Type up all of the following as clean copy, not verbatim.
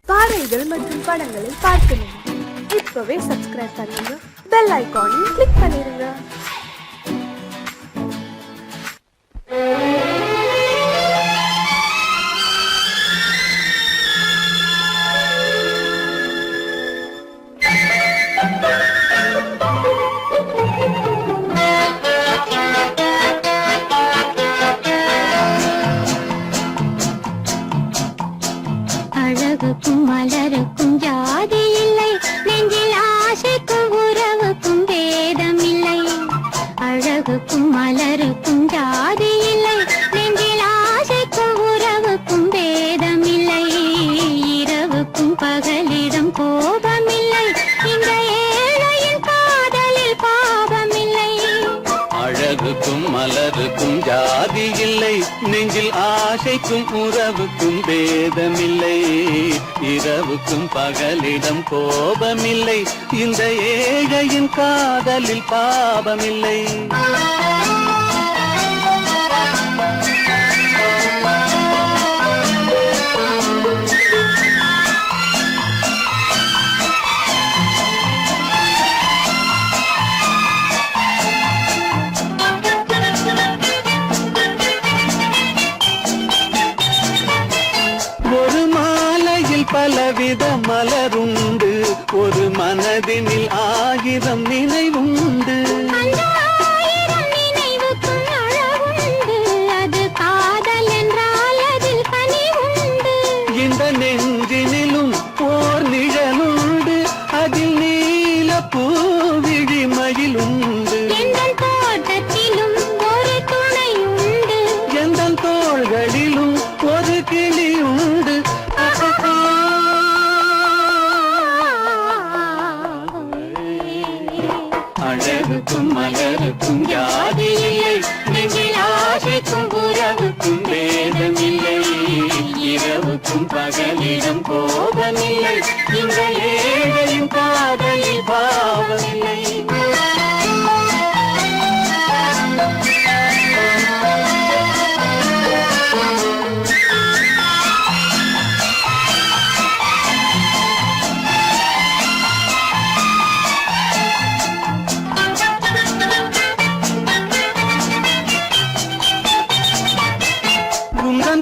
பாடல்கள் மற்றும் படங்களை பார்க்கணுமா? இப்பவே சப்ஸ்கிரைப் பண்ணுங்க, பெல் ஐகானையும் கிளிக் பண்ணிருங்க. அழகுக்கும் மலருக்கும் ஜாதி இல்லை, நெஞ்சில் ஆசைக்கும் உறவுக்கும் பேதம் இல்லை. அழகுக்கும் மலருக்கும் ஜாதி இல்லை, நெஞ்சில் ஆசைக்கும் உறவுக்கும் பேதம் இல்லை. இரவுக்கும் பகலிடம் கோபம் இல்லை, இந்த ஏழையின் காதலில் பாவம் இல்லை. அழகுக்கும் மலருக்கும் ஜாதி இல்லை, நெஞ்சில் ஆசைக்கும் உறவுக்கும் பேதமில்லை. இரவுக்கும் பகலிடம் கோபமில்லை, இந்த ஏழையின் காதலில் பாவமில்லை. பலவித மலருண்டு, ஒரு மனதினில் 1000 நினைவுண்டு. அது காதல் என்றால் அதில் கனிவுண்டு. இந்த நெஞ்சினிலும் ஓர் நிழலுண்டு, அதில் நீல பூவிழிமயில் உண்டு. எங்கள் தோட்டத்திலும் ஒரு துணை உண்டு, எங்கள் தோள்களிலும் ஒரு கிளி உண்டு. அழகுக்கும் மலருக்கும் ஜாதி இல்லை, நெஞ்சில் ஆசைக்கும் உறவுக்கும் பேதமில்லை. இரவுக்கும் பகலிடம் கோபமில்லை, இந்த ஏழையும் காதலில் பாவமில்லை.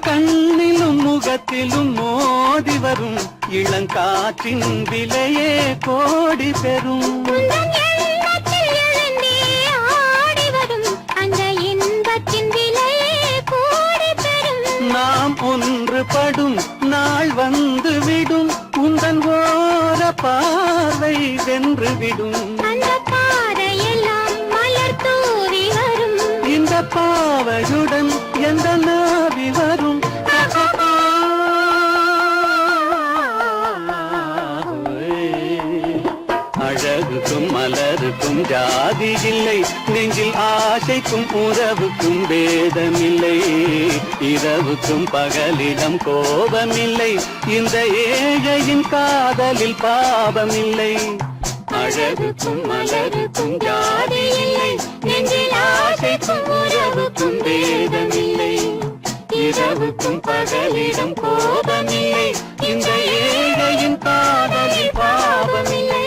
கண்ணிலும் முகத்திலும் மோதி வரும் இளங்காற்றின் விலையே கோடி பெறும். நாம் ஒன்றுபடும் நாள் வந்து விடும், உந்தன் ஓர பார்வை வென்று விடும். இந்த பாவையுடன் எந்த நாவி வரும். அழகுக்கும் மலருக்கும் ஜாதி இல்லை, நெஞ்சில் ஆசைக்கும் உறவுக்கும் பேதமில்லை. இரவுக்கும் பகலிடம் கோபமில்லை, இந்த ஏழையின் காதலில் பாவமில்லை. அழகுக்கும் மலருக்கும் ஜாதி இல்லை, நெஞ்சில் ஆசைக்கும் உறவுக்கும் பேதமில்லை. இரவுக்கும் பகலிடம் கோபமில்லை, இந்த ஏழையின் காதலில் பாவமில்லை.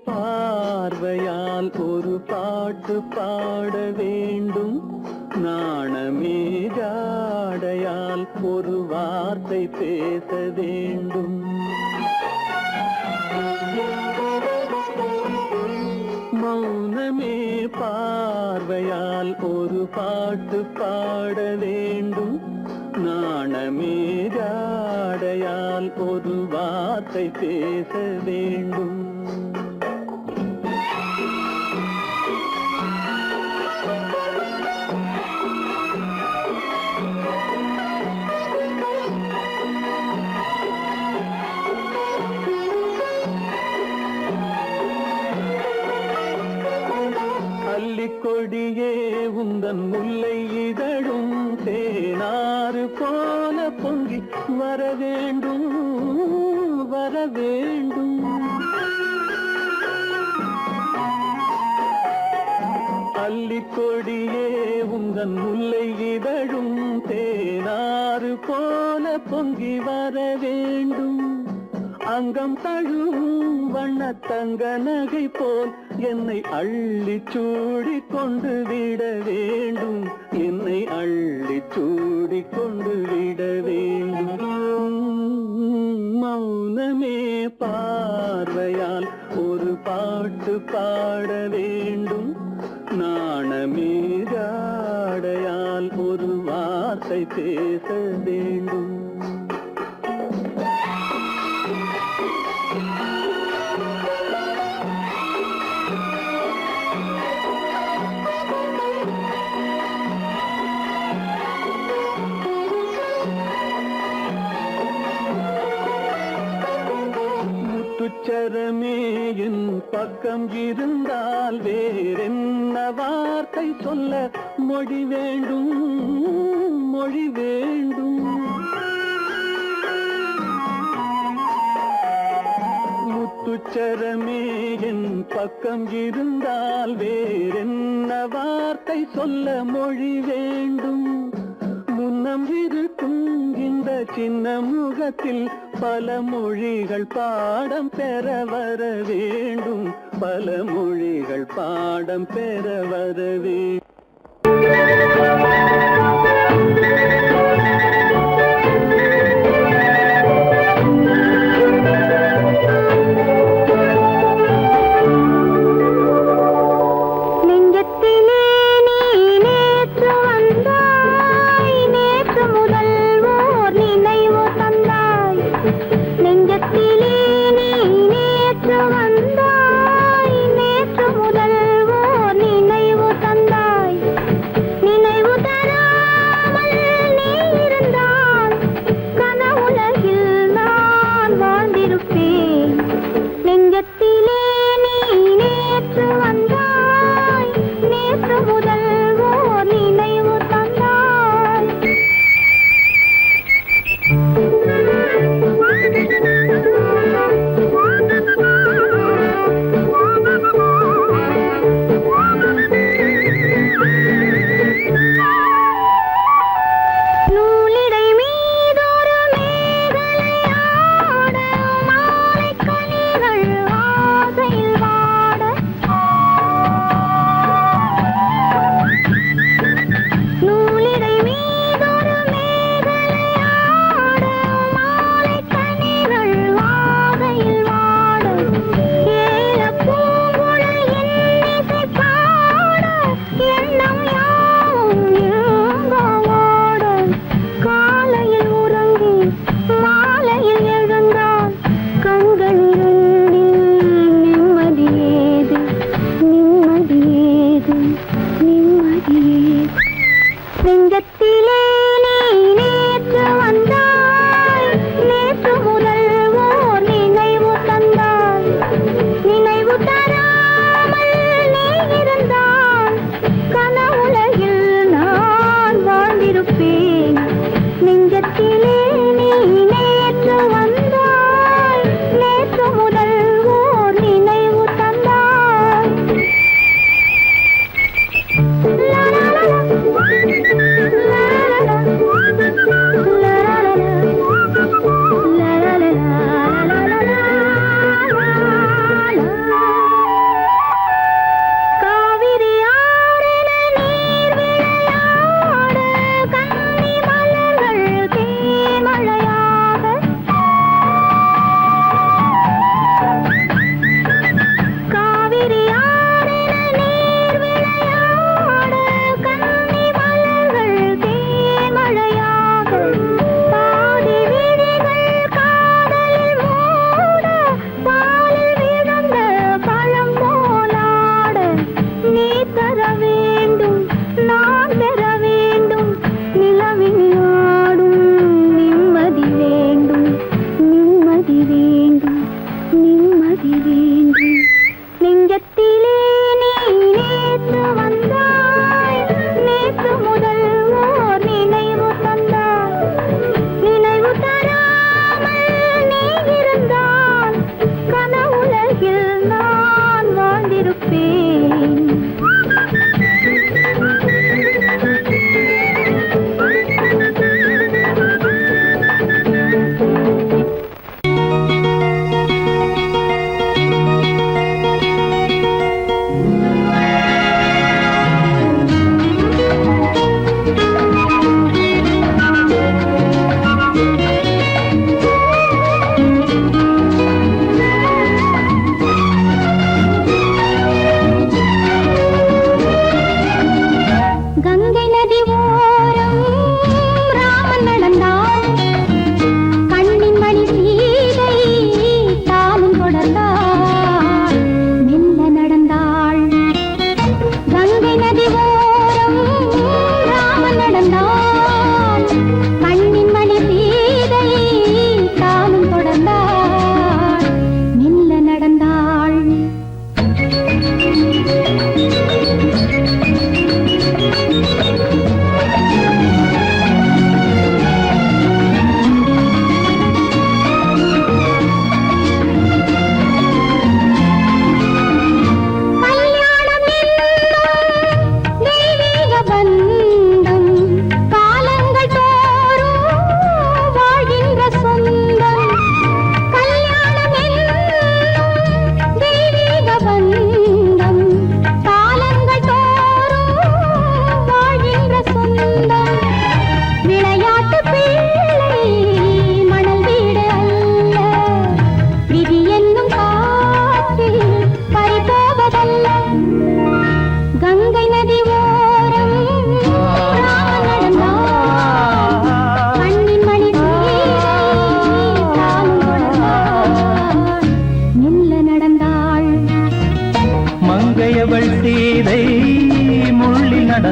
பார்வையால் ஒரு பாட்டு பாட வேண்டும், நாணமே ஜாடையால் ஒரு வார்த்தை பேச வேண்டும். மௌனமே பார்வையால் ஒரு பாட்டு பாட வேண்டும், நாணமே ஜாடையால் ஒரு வார்த்தை வார்த்தை பேச வேண்டும். கொடியே உந்தன் முல்லை இதழும் தேனாறு போல பொங்கி வர வேண்டும் வர வேண்டும். அல்லிக்கொடியே உந்தன் முல்லை இதழும் தேனாறு போல பொங்கி வர வேண்டும். அங்கம் தழுவும் வண்ணத்தங்க நகை போல் என்னை அள்ளி சூடி கொண்டு விட வேண்டும். என்னை அள்ளி சூடி கொண்டு விட வேண்டும். மௌனமே பார்வையால் ஒரு பாட்டு பாட வேண்டும். நாணமே ஜாடையால் ஒரு வார்த்தை பேச வேண்டும். முத்துச்சரமே என் பக்கம் இருந்தால் வேறென்ன வார்த்தை சொல்ல மொழி வேண்டும் மொழி வேண்டும். முத்துச்சரமே என் பக்கம் இருந்தால் வேறென்ன வார்த்தை சொல்ல மொழி வேண்டும். முன்னம் இருக்கும் இந்த சின்ன முகத்தில் பல மொழிகள் பாடம் பெற வர வேண்டும். பல மொழிகள் பாடம் பெற வர வேண்டும். நேற்று வந்தாய் நேற்று முதல் ஓர் நினைவு தந்தாய்.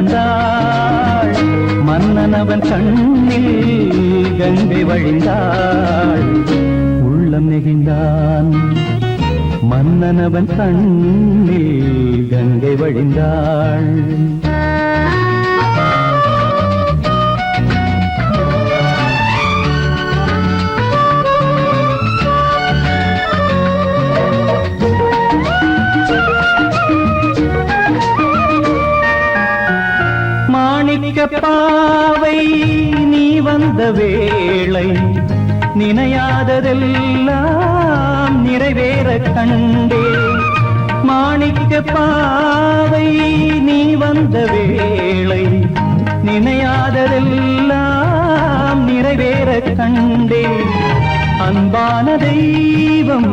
நடந்தாள் மன்னன் அவன் கண்ணில் கங்கை வழிந்தாள் உள்ளம் நெகிழ்ந்தான் மன்னன் அவன் கண்ணில் கங்கை வழிந்தாள் பாவை நீ வந்த வேளை நினையாததெல்லாம் நிறைவேற கண்டே மாணிக்க பாவை நீ வந்த வேளை நினையாததெல்லாம் நிறைவேற கண்டே அன்பான தெய்வம்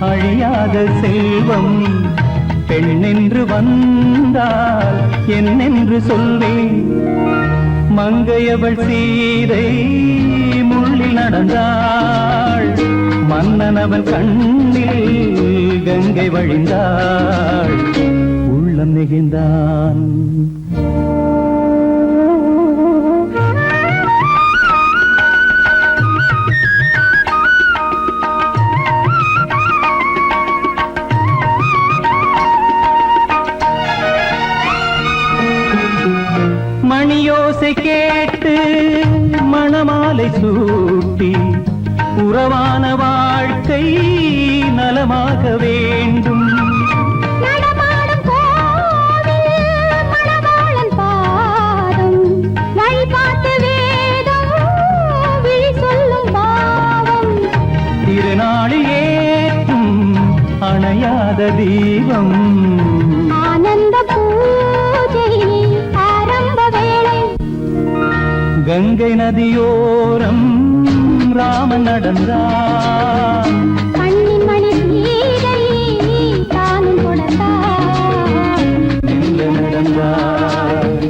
அழியாத செல்வம் பெண்ணென்று வந்தால் என்னென்று சொல்வேன் மங்கையவள் சீதை முள்ளில் நடந்தாள் மன்னன் அவன் கண்ணில் கங்கை வழிந்தாள் உள்ளம் நெகிழ்ந்தான் மணியோசை கேட்டு மணமாலை சூட்டி உறவான வாழ்க்கை நலமாக வேண்டும் நடமாடும் கோவில் மணவாளன் பாதம் வழிபாட்டு வேதம் விழி சொல்லும் பாவம் திருநாளில் ஏற்றும் அணையாத தீபம் ஆனந்த பூஜை ஆரம்ப வேளை கங்கை நதியோரம் ராமன் நடந்தான் கண்ணின் மணி சீதை தானும் கொடுத்தார் எங்க நடந்தான்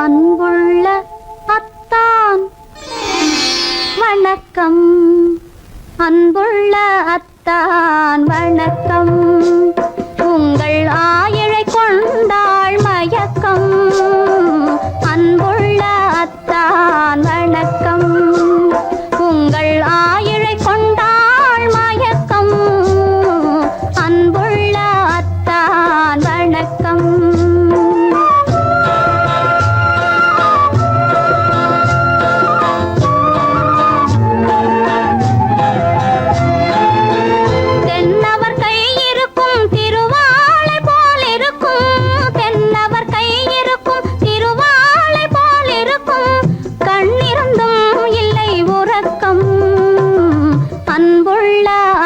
அன்புள்ள அத்தான் வணக்கம் அன்புள்ள அத்தான் வணக்கம் உங்கள் ஆயிழை கொண்டாள் மயக்கம் அன்புள்ள அத்தான் வணக்கம் உங்கள் ஆயிழை கொண்டாள் மயக்கம் அன்புள்ள அத்தான் வணக்கம்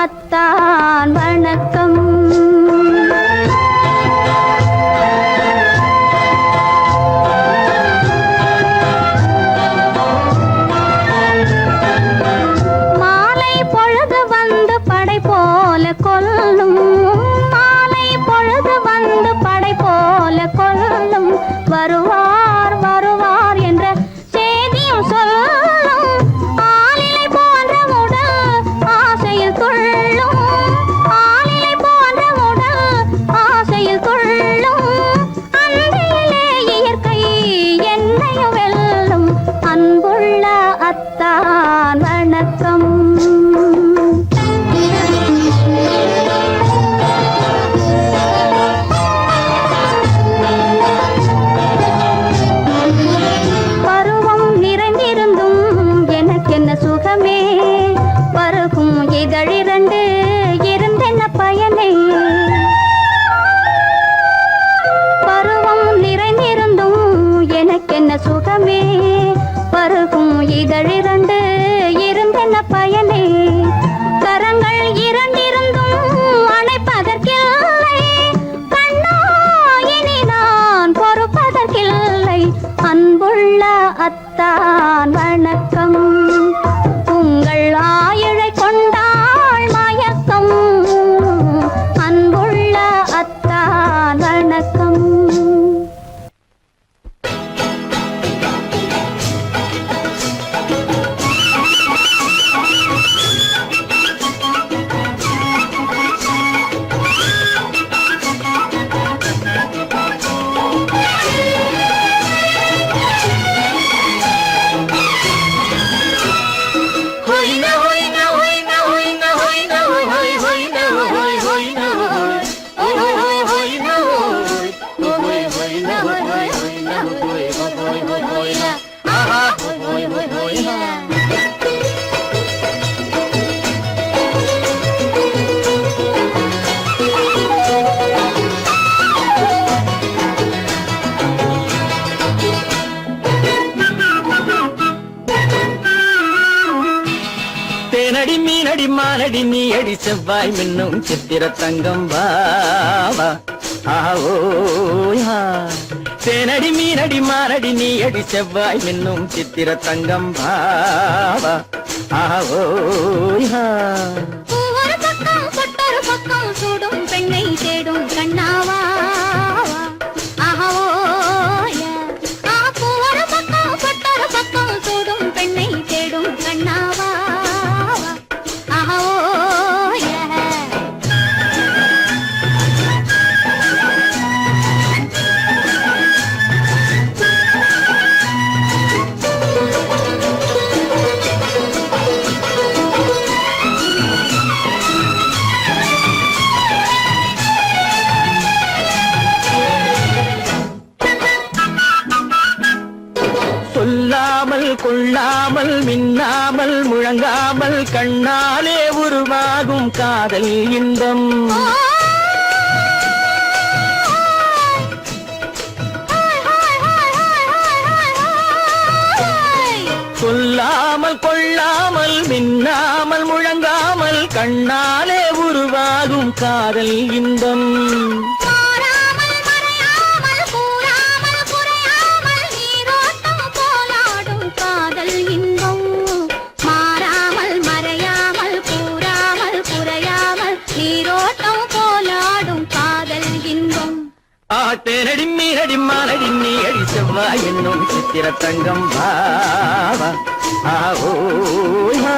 அத்தான் வணக்கம் மாலை பொழுது வந்து படை போல கொல்லும் மாலை பொழுது வந்து படை போல கொல்லும் வருவார் வருவார் என்ற செய்தியும் சொல்லும் ஆளிலை போன்ற உடல் ஆசையில் துள்ளும் ஆளிலை போன்ற உடல் ஆசையில் துள்ளும் அன்பிலே இயற்கை என்னையும் வெல்லும் அன்புள்ள அத்தான் வணக்கம் பருவம் நிறைந்திருந்தும் எனக்கென்ன சுகமே பருகும் இதழிரண்டு இருந்தென்ன பயனே பருவம் நிறைந்திருந்தும் எனக்கென்ன சுகமே பருகும் இதழிரண்டு இருந்தென்ன பயனே கரங்கள் இரண்டிருந்தும் அணைப்பதற்கில்லை கண்ணா இனி நான் பொறுப்பதற்கில்லை அன்புள்ள அத்தான் வணக்கம் உங்கள் ஆயிழை கொண்டாள் மயக்கம் அன்புள்ள அத்தான் வணக்கம் மானடி நீ அடி செவ்வாய் மின்னும் சித்திர தங்கம் வாவா ஆவோயா தேனடி மீனடி மானடி நீ அடி செவ்வாய் மின்னும் சித்திர தங்கம் வாவா ஆவோயா ஒரு பக்கம் பொட்டொரு பக்கம் சூடும் பெண்ணை தேடும் கண்ணாவா ஒரு பக்கம் பொட்டொரு பக்கம் சூடும் பெண்ணை தேடும் கண்ணாவா சொல்லாமல் கொள்ளாமல் மின்னாமல் முழங்காமல் கண்ணாலே உருவாகும் காதல் இன்பம் சொல்லாமல் கொள்ளாமல் மின்னாமல் முழங்காமல் கண்ணாலே உருவாகும் காதல் இன்பம் தேனடி மீனடி மானடி நீ அடி செவ்வாய் என்னும் சித்திர தங்கம் வாவா ஆவோயா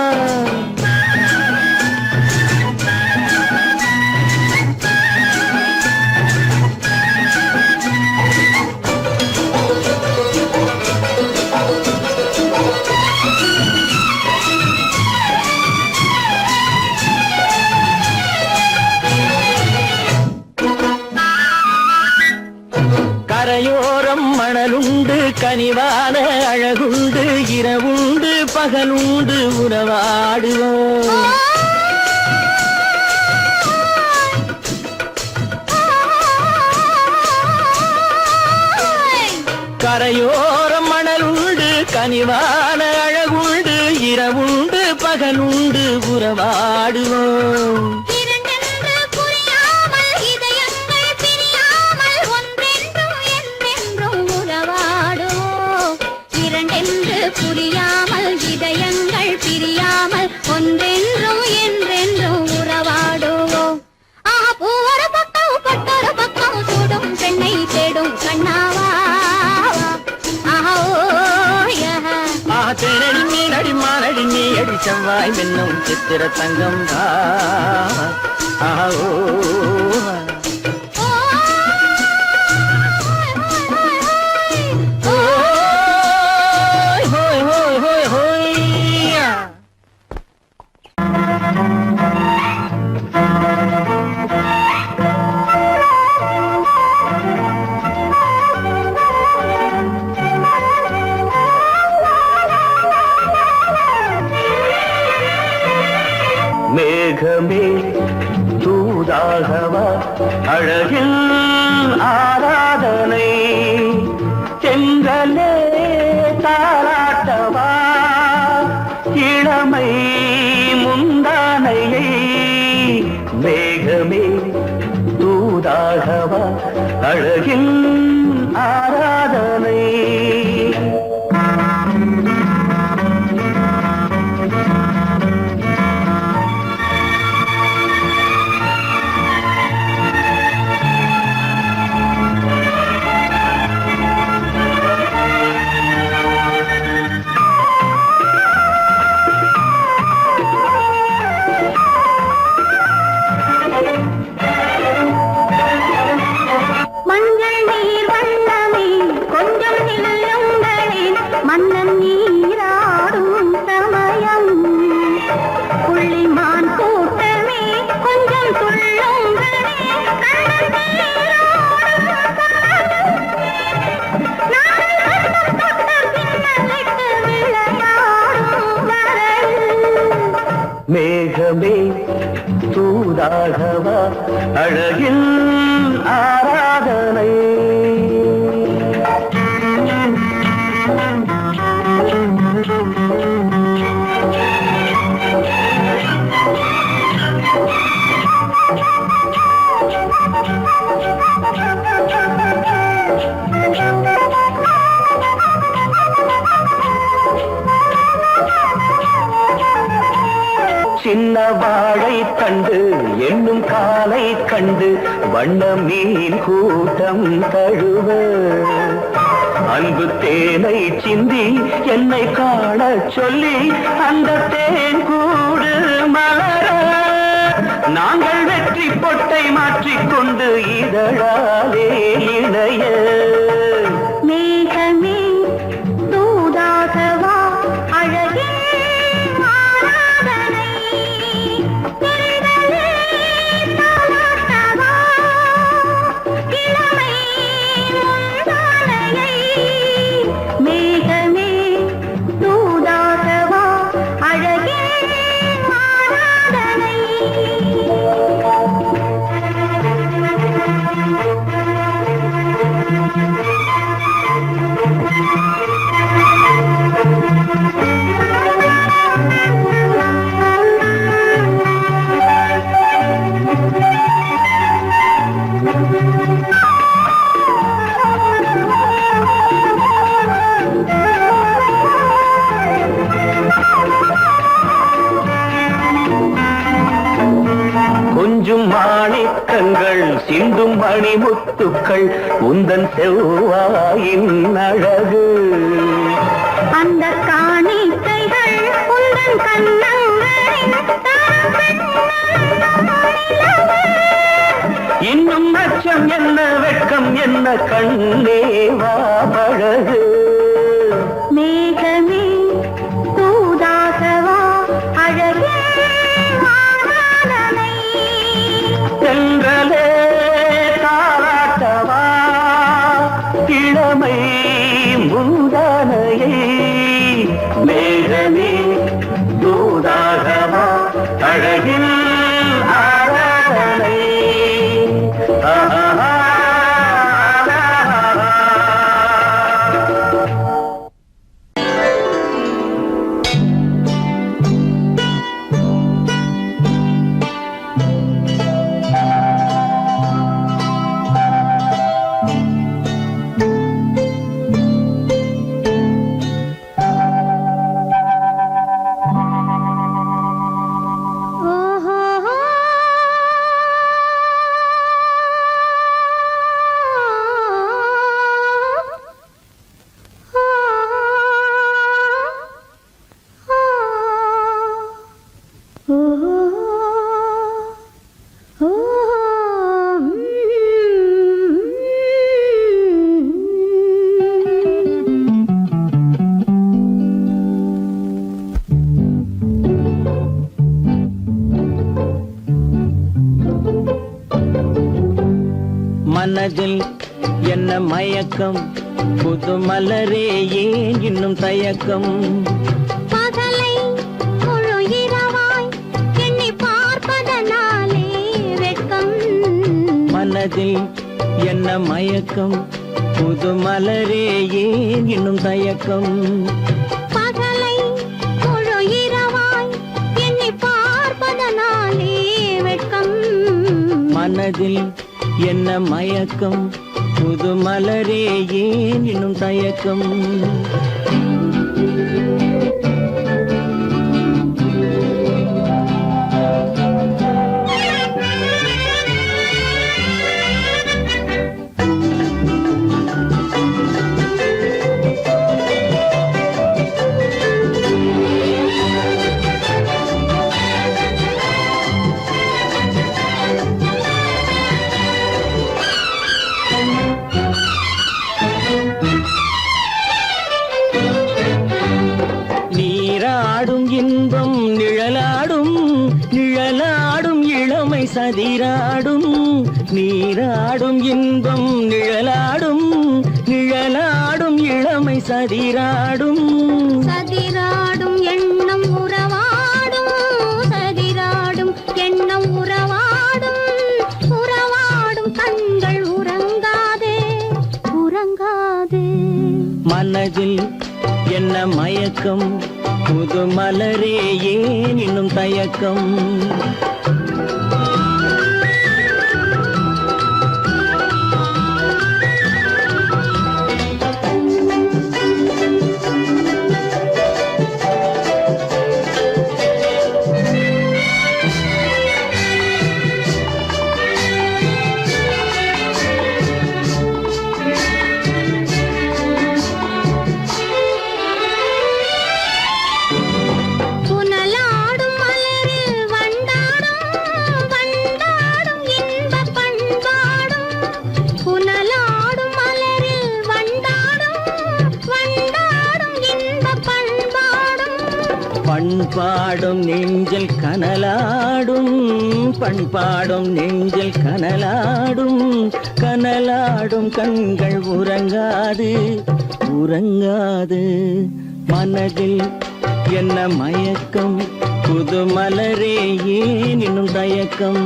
கரையோரம் மணலுண்டு கனிவான அழகுண்டு இரவுண்டு பகலுண்டு உறவாடுவோம் கரையோரம் மணலுண்டு கனிவான அழகுண்டு இரவுண்டு பகலுண்டு உறவாடுவோம் புரியாமல் இதயங்கள் பிரியாமல் ஒன்றென்றும் என்றென்றும் உறவாடுவோம் ஒரு பக்கம் பட்டொரு பக்கம் சூடும் பெண்ணை தேடும் கண்ணாவா தேனடி மீனடி மானடி நீ அடி செவ்வாய் மின்னும் சித்திர தங்கம் ஆவோ மேகமே தூதாகவா அழகில் ஆராதனை செங்கலே தாராட்டவா இளமை முந்தானையை மேகமே தூதாகவா அழகில் ஆராதனை மேகமே தூதாகவா அழகில் ஆராதனை என்னும் காலை கண்டு வண்ண மீன் கூட்டம் தழுவ அன்பு தேனை சிந்தி என்னை காண சொல்லி அந்த தேன் கூடு மலர நாங்கள் வெற்றி பொட்டை மாற்றிக்கொண்டு இதழாலே இணைய மேகமே தூதாகவா அழகே ஆராதனை திரளே தாலாட்டவா இளமை முந்தானையை மேகமே தூதாகவா அழகே ஆராதனை கொஞ்சும் மாணிக்கங்கள் சிந்தும் மணிமுத்துக்கள் உந்தன் செவ்வாயின் அழகு அந்த காணிக்கைகள் உந்தன் கண்ணங்களின் இன்னும் அச்சம் என்ன வெட்கம் என்ன கண்ணேவா பழகு மேகமே தூதாகவா அழகே ஆராதனை சென்றலே தாராட்டவா இளமை முந்தானையை மேகமே தூதாகவா அழகில் ஆராதனை மனதில் என்ன மயக்கம் புது மலரே ஏன் இன்னும் தயக்கம் பகலை முழு இரவாய் எண்ணி பார்ப்பதனாலே வெட்கம் மனதில் என்ன மயக்கம் புது மலரே ஏன் இன்னும் தயக்கம் பகலை முழு இரவாய் எண்ணி பார்ப்பதனாலே வெட்கம் மனதில் என்ன மயக்கம் புது மலரே ஏன் இன்னும் தயக்கம் நீராடும் இன்பம் நிழலாடும் நிழலாடும் இளமை சதிராடும் நீராடும் இன்பம் நிழலாடும் நிழலாடும் இளமை சதிராடும் சதிராடும் எண்ணம் உறவாடும் சதிராடும் எண்ணம் உறவாடும் உறவாடும் கண்கள் உறங்காதே உறங்காதே மனதில் என்ன மயக்கம் புது மலரே ஏன் இன்னும் தயக்கம் பண்பாடும் நெஞ்சில் கனலாடும், பண்பாடும் நெஞ்சில் கனலாடும், கனலாடும் கண்கள் உறங்காது உறங்காது. மனதில் என்ன மயக்கம், புது மலரே ஏன் இன்னும் தயக்கம்.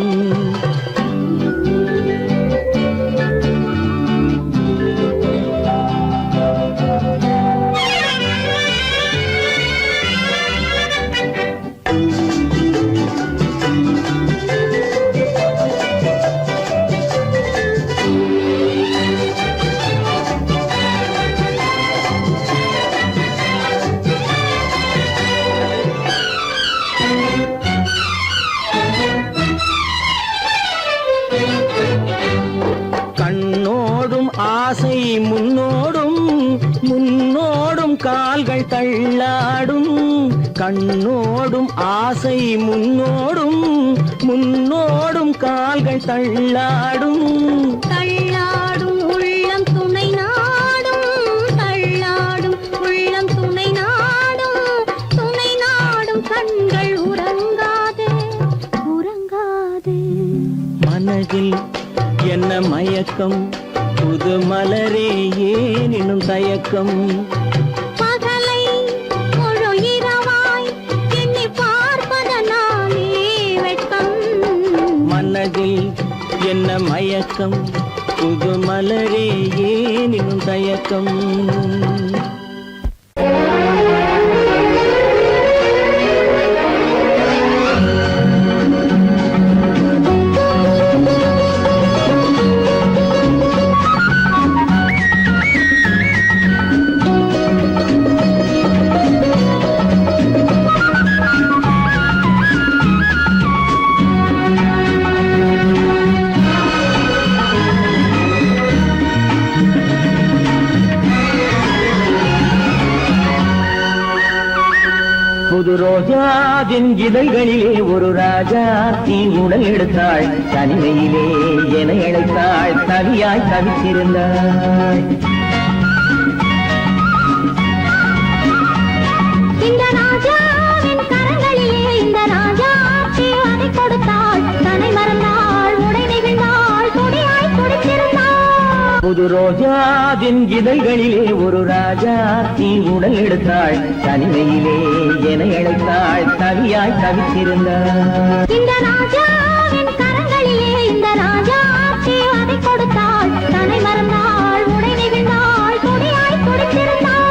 கண்ணோடும் ஆசை முன்னோடும், முன்னோடும் கால்கள் தள்ளாடும். கண்ணோடும் ஆசை முன்னோடும், முன்னோடும் கால்கள் தள்ளாடும். தள்ளாடும் உள்ளம் துணை நாடும், தள்ளாடும் உள்ளம் துணை நாடும், துணை நாடும் கண்கள் உறங்காதே உறங்காதே. மனதில் என்ன மயக்கம், புது மலரே ஏன் இன்னும் தயக்கம். பகலை முழு இரவாய் எண்ணி பார்ப்பதனாலே வெட்கம். மனதில் என்ன மயக்கம், புது மலரே ஏன் இன்னும் தயக்கம். புது ரோஜாவின் இதழ்களிலே ஒரு ராஜா தீ உடல் எடுத்தாள். தனிமையிலே என அழைத்தாள், தவியாய் தவித்திருந்தாள். இந்த ராஜாவின் கரங்களிலே இந்த ராஜா அதை கொடுத்தாள். தன்னை மறந்தாள், உடை நெகிழ்ந்தாள், கொடியாய் துடித்திருந்தாள். புது ரோஜாவின் இதழ்களிலே ஒரு ராஜா தீ உடல் எடுத்தாள். தனிமையிலே என அழைத்தாள், தவியாய் தவித்திருந்தாள். இந்த ராஜாவின் கரங்களிலே இந்த ராஜா அதை கொடுத்தாள். தன்னை மறந்தாள், உடை நெகிழ்ந்தாள், கொடியாய் துடித்திருந்தாள்.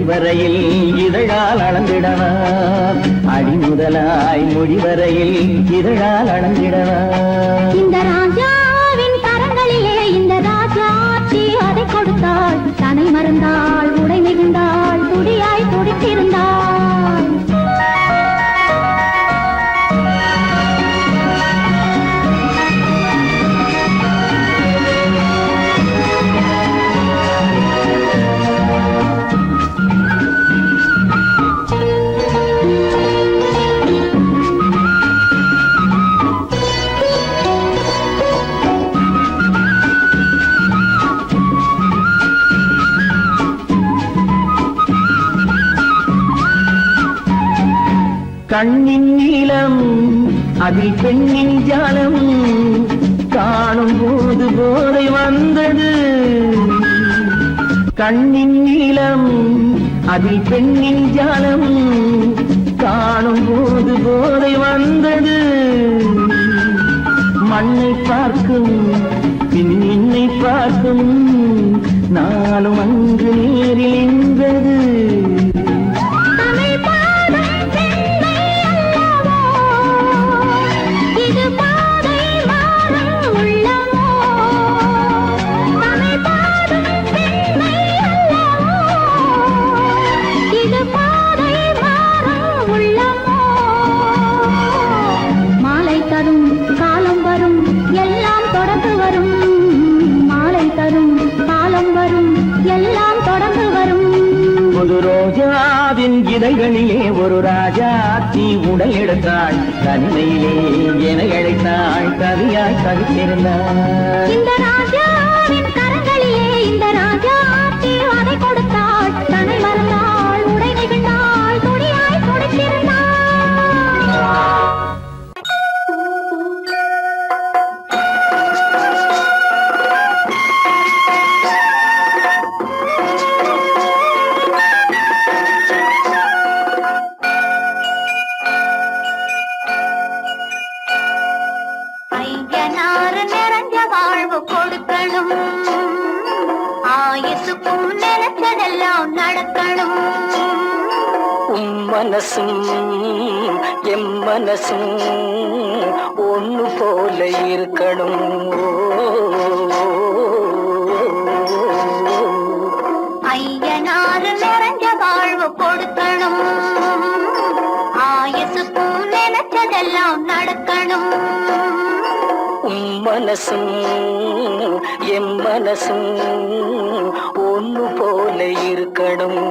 வரையில் இதழால் அளந்திடவா, அடி முதலாய் மொழி வரையில் இதழால் அளந்திடவா. இந்த ராஜாவின் கரங்களிலே இந்த ராஜாச்சி அதை கொடுத்தாள். தன்னை மறந்தாள், உடை மிகுந்தாள், துடியாய் துடித்திருந்தாள். கண்ணின் நீளம் அதில் பெண்ணின் ஜாலம் காணும் போது போதை வந்தது. கண்ணின் நீளம் அதில் பெண்ணின் ஜாலம் காணும் போது போதை வந்தது. மண்ணை பார்க்கும் பின் என்னை பார்க்கும் நாளும் அங்கு நேரில் என்பது. இதழ்களிலே ஒரு ராஜாத்தி உடல் எடுத்தாள், தன்மையிலே என அழைத்தாள், கவியாய் கவித்திருந்தாள். இந்த ராஜாவின் கரங்களிலே இந்த ராஜாத்தி அதை கொடுத்தாள், தன்னை மறந்தாள், உடை நெகிழ்ந்தாள், துணியாய் துடித்திருந்தாள். மனசும் எம் மனசும் ஒண்ணு போல இருக்கணும். ஐயனாறு நிறைஞ்ச வாழ்வு கொடுக்கணும், ஆயுசுக்கும் நினைச்சதெல்லாம் நடக்கணும். மனசும் எம் மனசும் ஒண்ணு போல இருக்கணும்.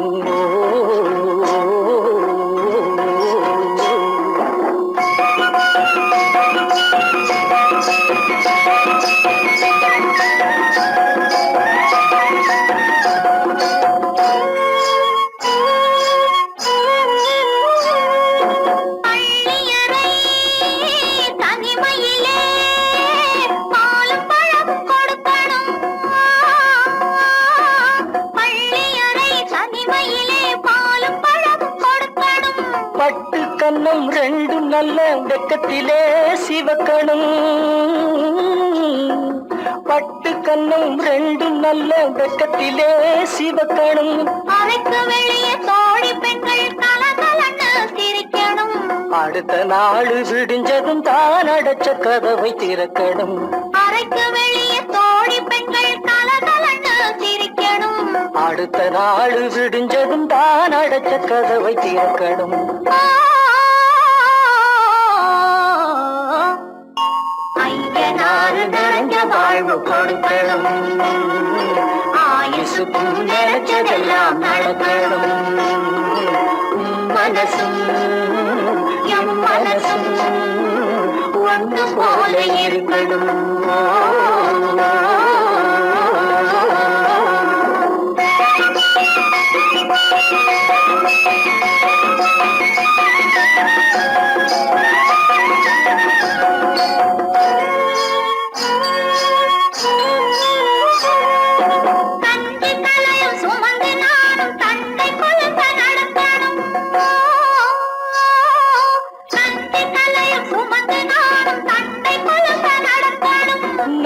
கன்னம் ரெண்டும் நல்ல வெக்கத்திலே சிவக்கணும். பட்டு கன்னம் ரெண்டும் நல்ல வெக்கத்திலே சிவக்கணும். அறைக்கு வெளியே தோழி பெண்கள் கலகலன்னு சிரிக்கணும். அடுத்த நாள் விடிஞ்சதும் தான் அடைச்ச கதவை திறக்கணும். அறைக்கு வெளியே தோழி பெண்கள் கலகலன்னு சிரிக்கணும். அடுத்த நாள் விடிஞ்சதும் தான் அடைச்ச கதவை திறக்கணும். ஐயனாறு நிறைஞ்ச வாழ்வு கொடுக்கணும், ஆயுசுக்கும் நினைச்சதெல்லாம் நடக்கணும். மனசும் எம் மனசும் ஒன்று போல இருக்கணும்.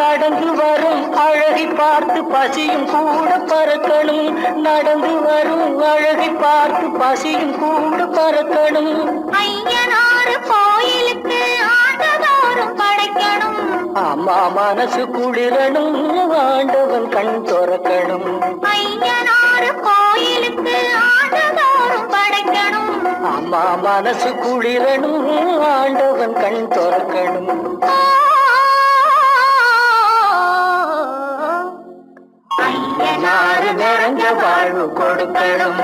நடந்து வரும் அழகை பார்த்து பசியும் கூட பறக்கணும். நடந்து வரும் அழகை பார்த்து பசியும் கூட பறக்கணும். ஐயனாறு கோயிலுக்கு ஆண்டதோறும் படைக்கணும். அம்மா மனசு குளிரணும், ஆண்டவன் கண் திறக்கணும். ஐயனாறு கோயிலுக்கு ஆண்டதோறும் படைக்கணும். அம்மா மனசு குளிரணும், ஆண்டவன் கண் திறக்கணும். ஐயனாறு நிறைஞ்ச வாழ்வு கொடுக்கணும்,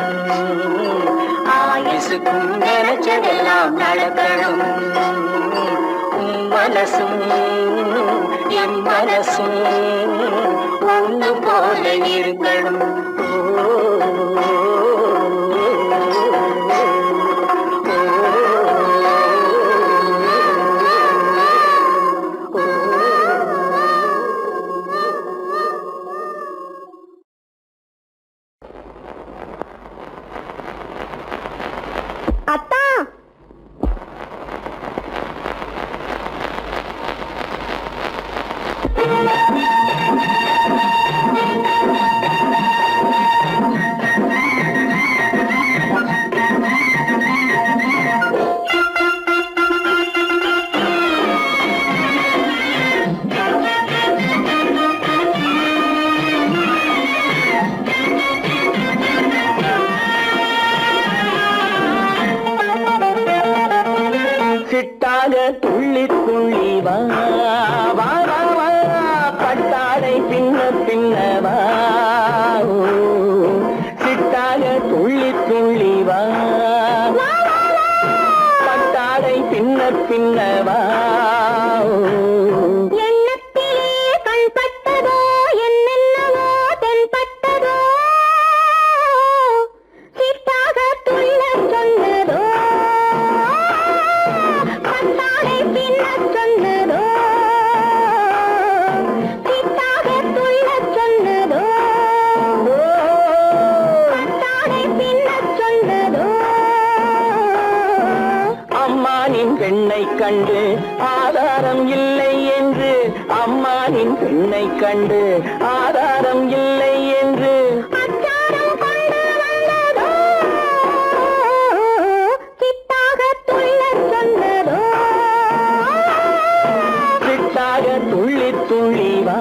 ஆயுசுக்கும் நினைச்சதெல்லாம் நடக்கணும். மனசும் எம் மனசும் ஒண்ணு போல இருக்கணும். ஓ பின்னவா எண்ணத்திலே கண்பட்டதோ என்னென்னவோ தென்பட்டதோ சிட்டாக துள்ள சொன்னதோ பட்டாடை பின்ன சொன்னதோ சிட்டாக துள்ள சொன்னதோ பட்டாடை பின்ன சொன்னதோ அம்மானின் பெண்ணை கண்டு ஆதாரம் இல்லை என்று அம்மானின் பெண்ணை கண்டு ஆதாரம் இல்லை என்று அச்சாரம் கொண்டு வந்ததோ சிட்டாக துள்ள சொன்னதோ சிட்டாக துள்ளி துள்ளி வா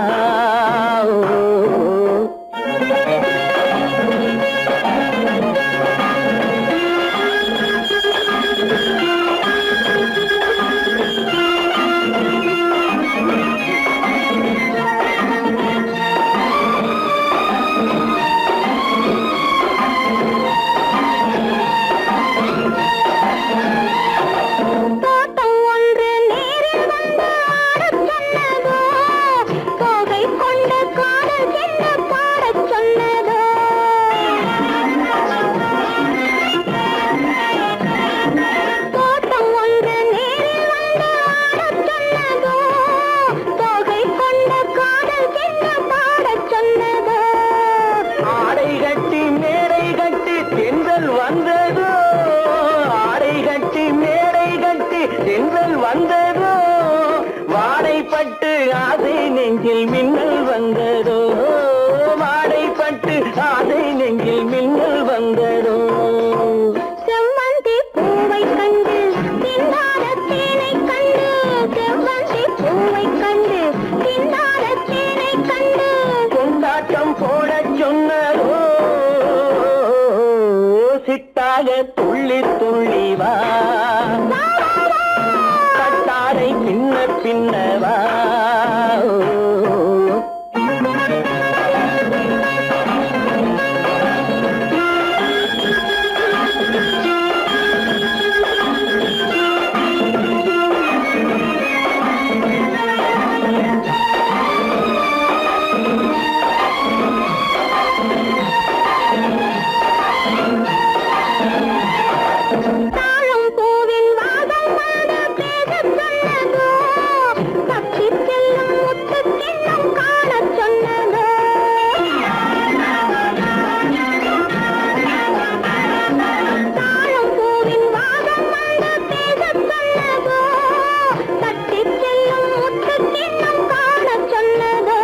தோட்டம் ஒன்று நேரில் வந்து ஆடச் சொன்னதோ தோகை கொண்ட காதல் என்ன பாடச் சொன்னதோ தோட்டம் ஒன்று நேரில் வந்து ஆடச் சொன்னதோ தோகை கொண்ட காதல் என்ன பாடச் சொன்னதோ ஆடை கட்டி மேடை கட்டி தென்றல் வந்ததோ ஆடை கட்டி மேடை கட்டி தென்றல் வந்ததோ வாடைப்பட்டு ஆசை நெஞ்சில் மின்னல் வந்ததோ வாடைப்பட்டு ஆசை நெஞ்சில் மின்னல் வந்ததோ செவ்வந்தி பூவை கண்டு திண்டாட தேனை கண்டு செவ்வந்தி பூவை கண்டு திண்டாட தேனை கண்டு கொண்டாட்டம் போடச் சொன்னதோ சிட்டாக துள்ளி துள்ளி வா கட்டாரை பின்ன பின்னவா தாழம் பூவின் வாசம் வந்து பேசச் சொன்னதோ தப்பிச் செல்லும் முத்துக் கிண்ணம் காணச் சொன்னதோ தாழம் பூவின் வாசம் வந்து பேசச் சொன்னதோ தப்பிச் செல்லும் முத்துக் கிண்ணம் காணச் சொன்னதோ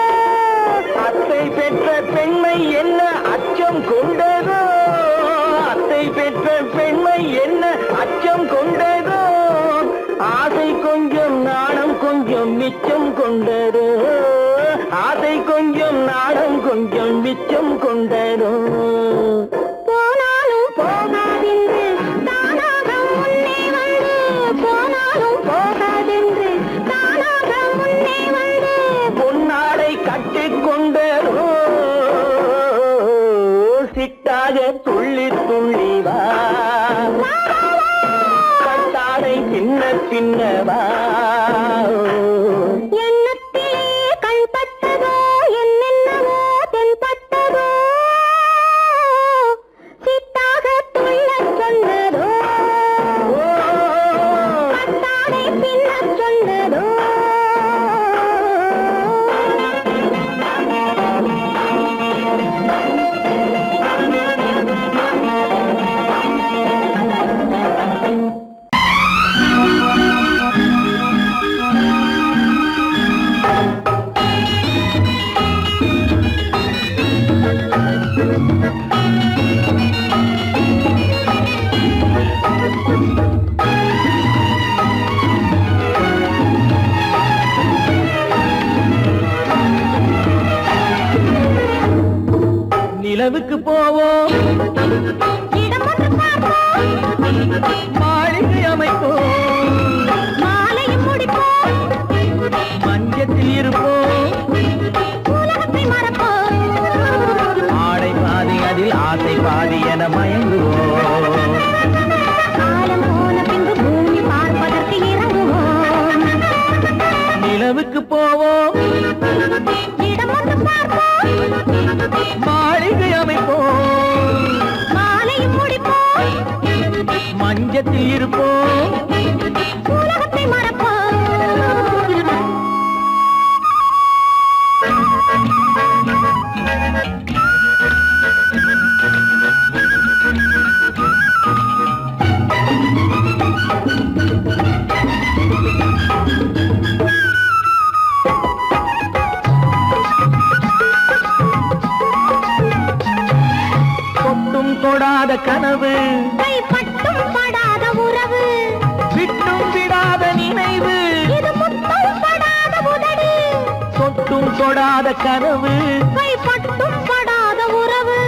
அத்தை பெற்ற பெண்மை என்ன அச்சம் கொண்டதோ அத்தை பெற்ற பெண்மை என்ன அச்சம் கொண்டதோ ஆசை கொஞ்சம் நாணம் கொஞ்சம் மிச்சம் கொண்டதோ ஆசை கொஞ்சம் நாணம் கொஞ்சம் மிச்சம் கொண்டதோ போனாலும் போகாதென்று தானாக முன்னே வந்து போனாலும் போகாதென்று தானாக முன்னே வந்து பொன்னாடை கட்டிக்கொண்டதோ சிட்டாக துள்ளி துள்ளி வா கட்டாடை பின்ன பின்னவா எண்ணத்திலே கண்பட்டதோ என்னென்னவோ தென்பட்டதோ சிட்டாக துள்ள சொன்னதோ கட்டாடை பின்ன சொன்னதோ நிலவுக்கு போவோம் இடம் ஒன்று பார்ப்போம் மாளிகை அமைப்போம் மாலையும் முடிப்போம் மஞ்சத்தில் இருப்போம் உலகத்தை மறப்போம் ஆடை பாதி அதில் ஆசை பாதி என மயங்குவோம் காலம் போன பின்பு பூமி பார்ப்பதற்கு இறங்குவோம் நிலவுக்கு போவோம், இடம் ஒன்று பார்ப்போம், மாளிகை அமைப்போம், மாலையும் முடிப்போம், மஞ்சத்தில் இருப்போம். உலகத்தை மறப்போம். தொட்டும் தொடாத கனவு, கைப்பட்டும் படாத உறவு, விட்டும் விடாத நினைவு, இது முத்தம் படாத உதடு, தொட்டும் தொடாத கனவு, கைப்பட்டும் படாத உறவு,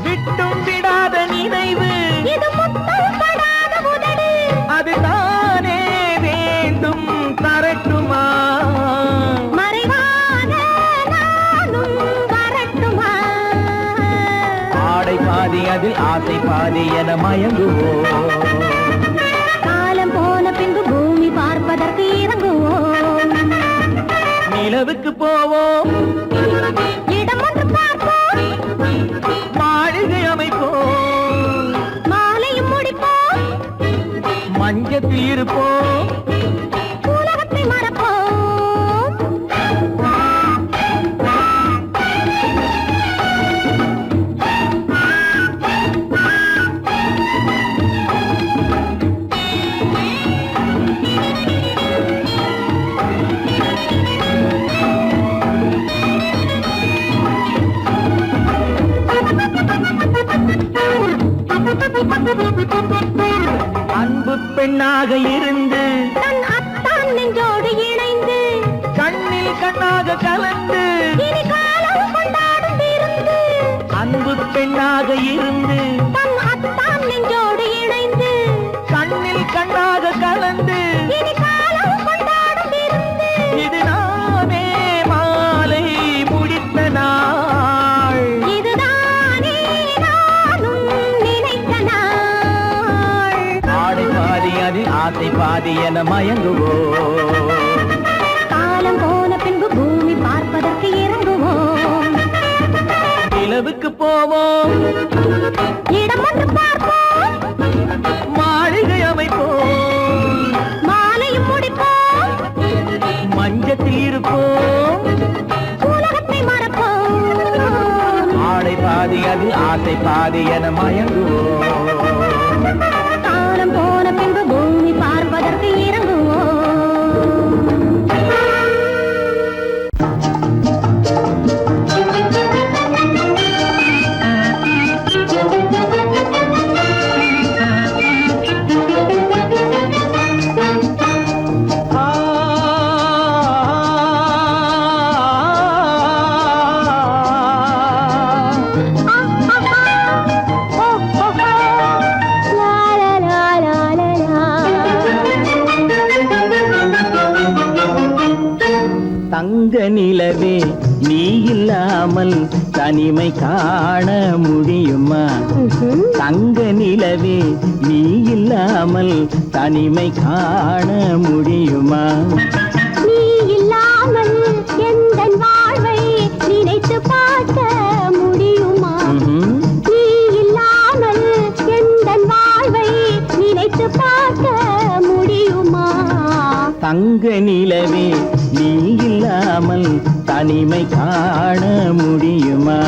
விட்டும் விடாத நினைவு, இது முத்தம் படாத உதடு. அது தானே வேண்டும் தரட்டுமா, மறைவான நானும் வரட்டுமா? ஆடை பாதி அதில் ஆசை பாதி என மயங்குவோம், காலம் போன பின்பு பூமி பார்ப்பதற்கு இறங்குவோம், நிலவுக்கு போவோம், இடம் ஒன்று பார்ப்போம், மாளிகை அமைப்போம், மாலையும் முடிப்போம், மஞ்சத்தில் இருப்போம். உலகத்தை மறப்போம். அன்பு பெண்ணாக இருந்து தன் அத்தான் நெஞ்சோடு இணைந்து கண்ணில் கண்ணாக கலந்து, இனி காலம் கொண்டாடும் விருந்து. அன்பு பெண்ணாக இருந்து தன் அத்தான் நெஞ்சோடு இணைந்து கண்ணில் கண்ணாக கலந்து, இனி காலம் கொண்டாடும் விருந்து. இது நாமே மாலை முடித்த நாள், இதுதானே நானும் நினைத்த நாள். ஆடை பாதி அதில் ஆசை பாதி என மயங்குவோம், காலம் போன பின்பு பூமி பார்ப்பதற்கு இறங்குவோம், நிலவுக்கு போவோம், இடம் ஒன்று பார்ப்போம், மாளிகை அமைப்போம், மாலையும் முடிப்போம், மஞ்சத்தில் இருப்போம். உலகத்தை மறப்போம். ஆடை பாதி அதில் ஆசை பாதி என மயங்குவோம், காலம் போன பின்பு பூமி பார்ப்பதற்கு இறங்குவோம். தங்க நிலவே நீ இல்லாமல் தனிமை காண முடியுமா, தங்க நிலவே நீ இல்லாமல் தனிமை காண முடியுமா, நீ இல்லாமல் எந்தன் வாழ்வை நினைத்து பார்க்க முடியுமா? நீ இல்லாமல் எந்தன் வாழ்வை நினைத்து பார்க்க முடியுமா? தங்க நிலவே நீ இல்லாமல் தனிமை காண முடியுமா.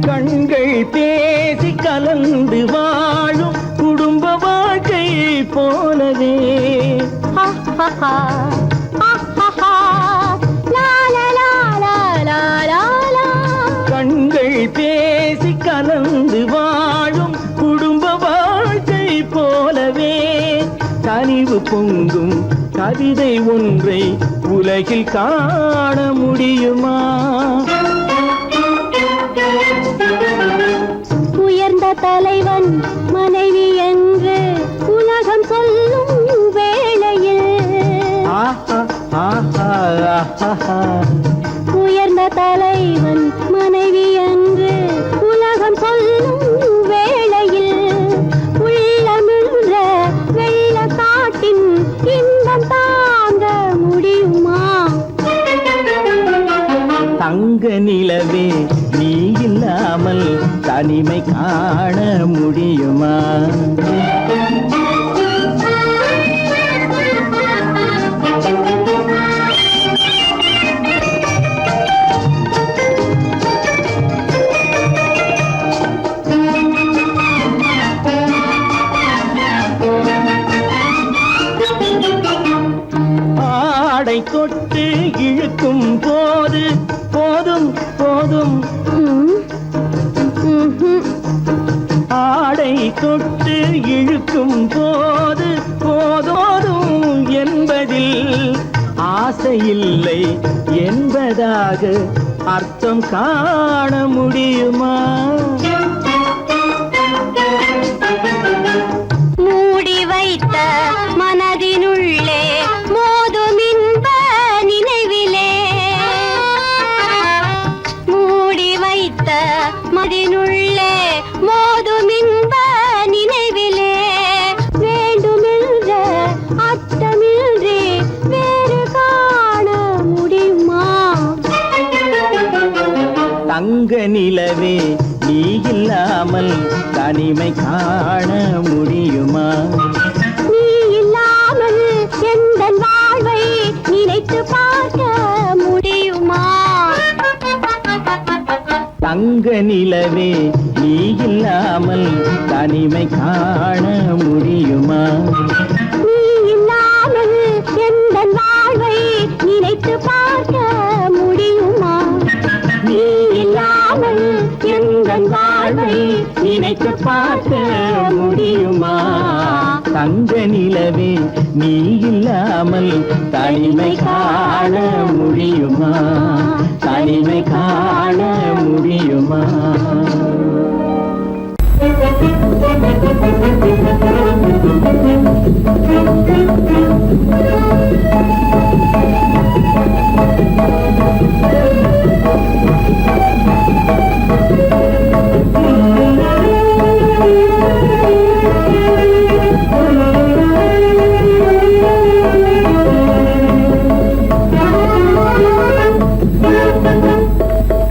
கண்கள் பேசி கலந்து வாழும் குடும்ப வாழ்க்கை போலவே கண்கள் பேசி கலந்து வாழும் குடும்ப வாழ்க்கை போலவே கனிவு பொங்கும் கவிதை ஒன்றை உலகில் காண முடியுமா. உயர்ந்த தலைவன் மனைவி என்று உயர்ந்த தலைவன் மனைவி என்று உலகம் சொல்லும் வேளையில் உள்ளமிழ்ற வெள்ள காட்டின் இன்பம் தாங்க முடியுமா? தங்க நிலவே நீ இல்லாமல் தனிமை காண முடியுமா? ஆடை தொட்டு இழுக்கும் போது போதும் போதும், ஆடை தொட்டு இழுக்கும் போது போதோதும் என்பதில் ஆசையில்லை என்பதாக அர்த்தம் காண முடியுமா? மூடி வைத்த மனதினுள்ளே மோதும் இன்ப நினைவிலே, மூடி வைத்த மனதினுள்ளே மோதும் இன்ப நினைவிலே வேண்டுமென்ற அர்த்தமின்றி வேறு காண முடியுமா? தங்க நிலவே நீ இல்லாமல் தனிமை காண முடியுமா? நீ இல்லாமல் எந்தன் வாழ்வை நினைத்து பார்க்க முடியுமா? தங்க நிலவே நீ இல்லாமல் தனிமை காண முடியுமா? நீ இல்லாமல் எந்தன் வாழ்வை நினைத்து பார்க்க முடியுமா? நீ இல்லாமல் எந்தன் வாழ்வை நினைத்து பார்க்க முடியுமா? தங்க நிலவே நீ இல்லாமல் தனிமை காண முடியுமா? தனிமை காண முடியுமா?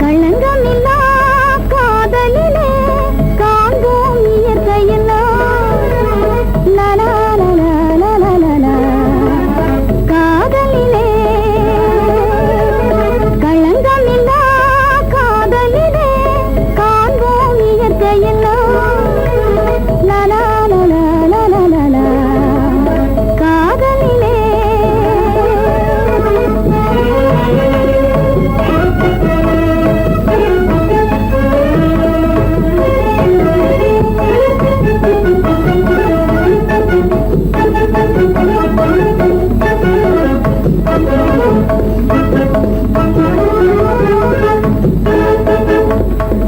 களங்கமில்லா காதலிலே காண்போம் இயற்கையெல்லாம். லலா லலா லலா லலா. காதலிலே களங்கமில்லா காதலிலே காண்போம் இயற்கையெல்லாம். லலா லலா லலா லலா. காதலிலே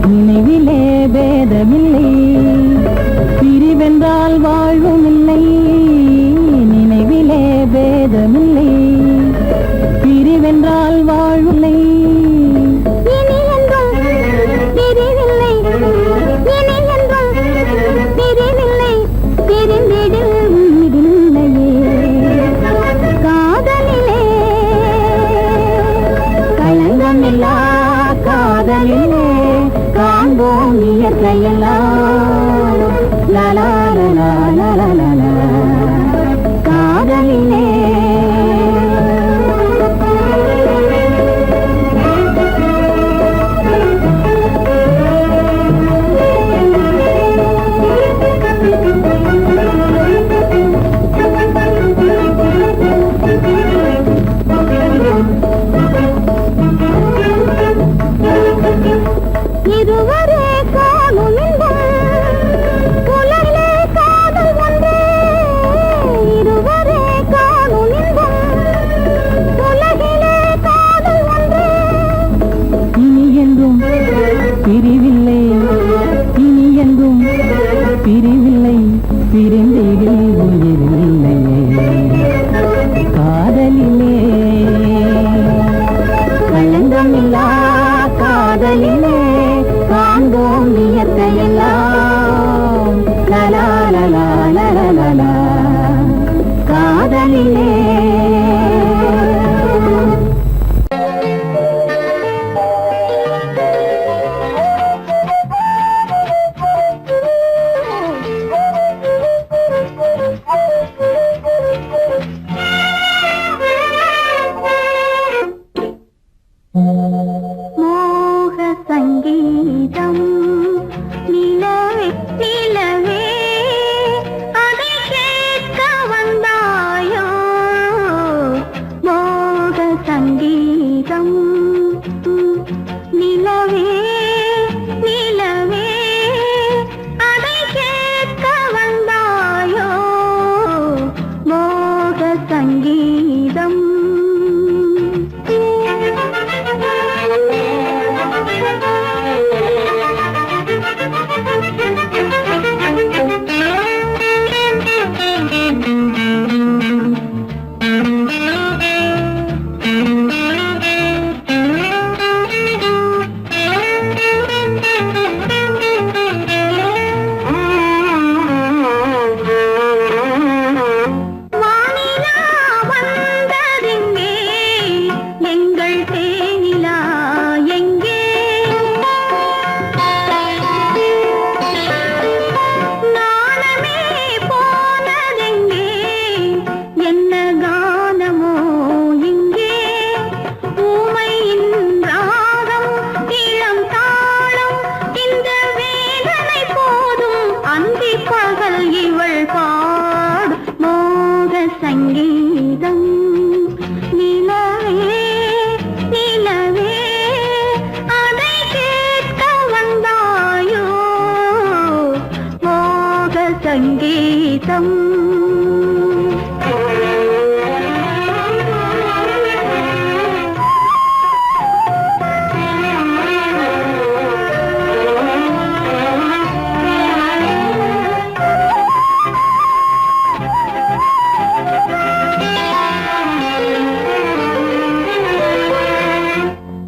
நினைவிலே பேதமில்லை, பிரிவென்றால் வாழ்வும் இல்லை. நினைவிலே பேதமில்லை, பிரிவென்றால் வாழ்வில்லை. இனி என்றும் பிரிவில்லை, இனி என்றும் பிரிவில்லை, பிரிந்திடில் உயிரில்லையே. காதலிலே களங்கமில்லா காதலிலே காண்போம் இயற்கையெல்லாம். லலா லலா லலா லலா. காதலிலே இருவரே காணும் இன்பம் மோக சங்கீதம் நிலவே நிலவே அதை கேட்க வந்தாயோ மோக சங்கீதம் நிலவே நிலவே அதை கேட்க வந்தாயோ மோக சங்கீதம் வானிலா வந்ததெங்கே எங்கள் தேனிலா எங்கே நாணமே போனதெங்கே என்ன கானமோ இங்கே ஊமையின் ராகம் இளம் தாளம் இந்த வேதனை போதும் அந்தி பகல் இவள் பாடும் மோக சங்கீதம் நிலவே நிலவே அதை கேட்க வந்தாயோ மோக சங்கீதம்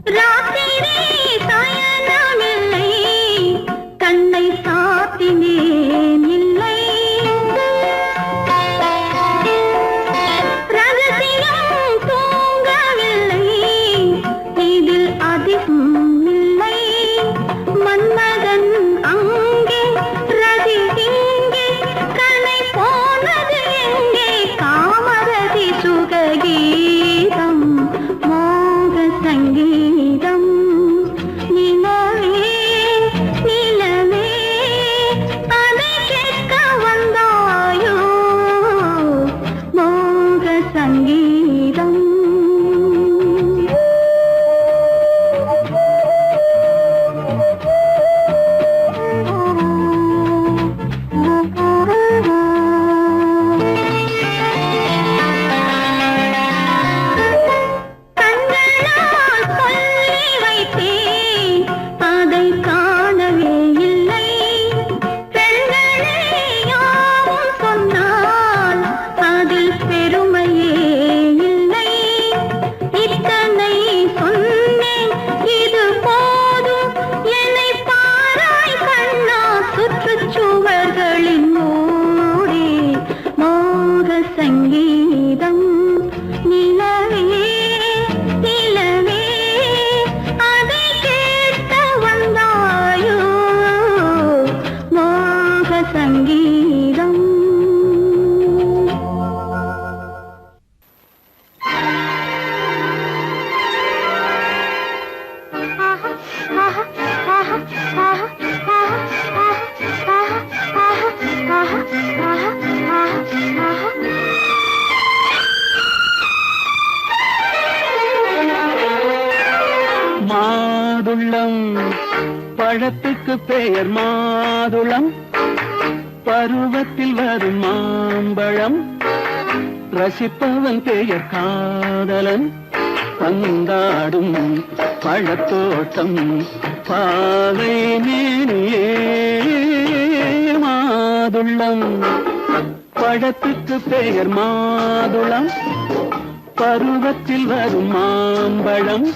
ராத்திரி சயனமில்லை கண்ணை சாத்தினேன் இல்லை ரகசியம் தூங்கவில்லை இதில் அதிகம் இல்லை மன்மதன் அங்கே ரதி இங்கே கண்ணை போனது எங்கே காமரதி சுககீதம் மோக சங்கீதம் நிலவே நிலவே அதை கேட்க வந்தாயோ மோக சங்கீதம் கண்களால் சொல்லி வைத்தேன் அதை காணவே இல்லை பெண்களே யாவும் சொன்னால் அதில் பெருமையே இல்லை இத்தனை சொன்னேன் இது போதும் என்னை பாராய் கண்ணா சுற்றுச்சுவர்களின் மூடி மோக சங்கீதம் நிலவே நிலவே அதை கேட்க வந்தாயோ மோக சங்கீதம் மாதுளம் பழத்துக்கு பெயர் மாதுளம் பருவத்தில் வரும் மாம்பழம் ரசிப்பவன் பெயர் காதலன் பந்தாடும் பழத்தோட்டம் பாவை மேனியே மாதுளம் பழத்துக்கு பெயர் மாதுளம் பருவத்தில் வரும் மாம்பழம்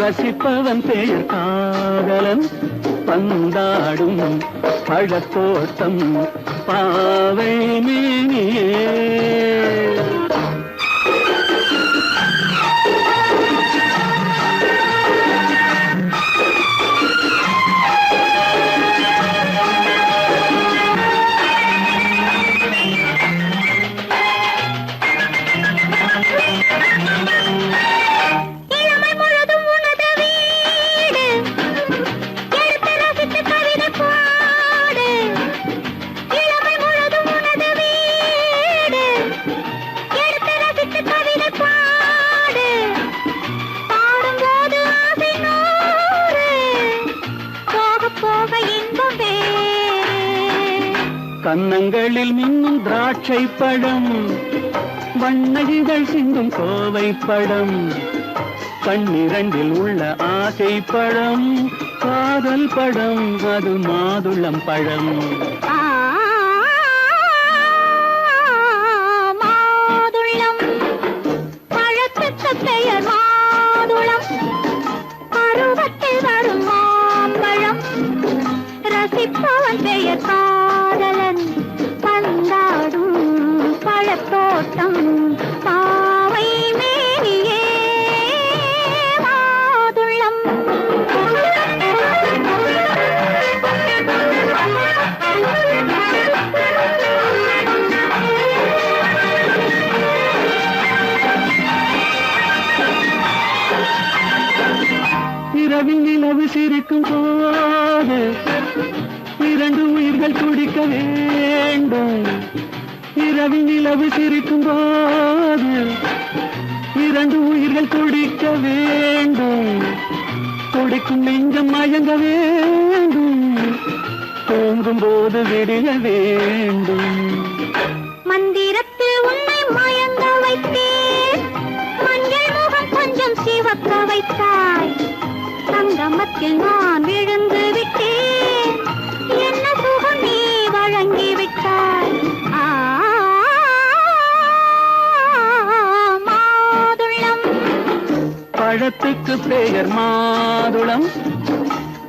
ரசிப்பவன் பெயர் காதலன் பந்தாடும் பழத்தோட்டம் பாவை மேனியே இளமை முழுதும் கன்னங்களில் மின்னும் திராட்சை பழம், வண்ணகிகள் சிந்தும் கோவை பழம், கண்ணிரண்டில் உள்ள ஆசை பழம், காதல் பழம், அது மாதுளம் பழம். மாதுளம் பழத்துக்கு பெயர் மாதுளம், பருவத்தில் வரும் மாம்பழம், ரசிப்பவன் பெயர் காதலன், பந்தாடும் பழத்தோட்டம் பாவை மேனியே மாதுளம். இரவில் நிலவு சிரிக்கும் போது இரண்டு உயிர்கள் துடிக்க வேண்டும். இரவில் நிலவு சிரிக்கும் போது இரண்டு உயிர்கள் துடிக்க வேண்டும். துடிக்கும் நெஞ்சம் மயங்க வேண்டும், தூங்கும் போது விடிய வேண்டும். மந்திரத்தில் உன்னை மயங்க வைத்தேன், மஞ்சள் முகம் கொஞ்சம் சிவக்க வைத்தாய், சங்கமத்தில் நான் விழுந்து விட்டேன், என்ன சுகம் நீ வழங்கி விட்டாய். மாதுளம் பழத்துக்கு பெயர் மாதுளம்,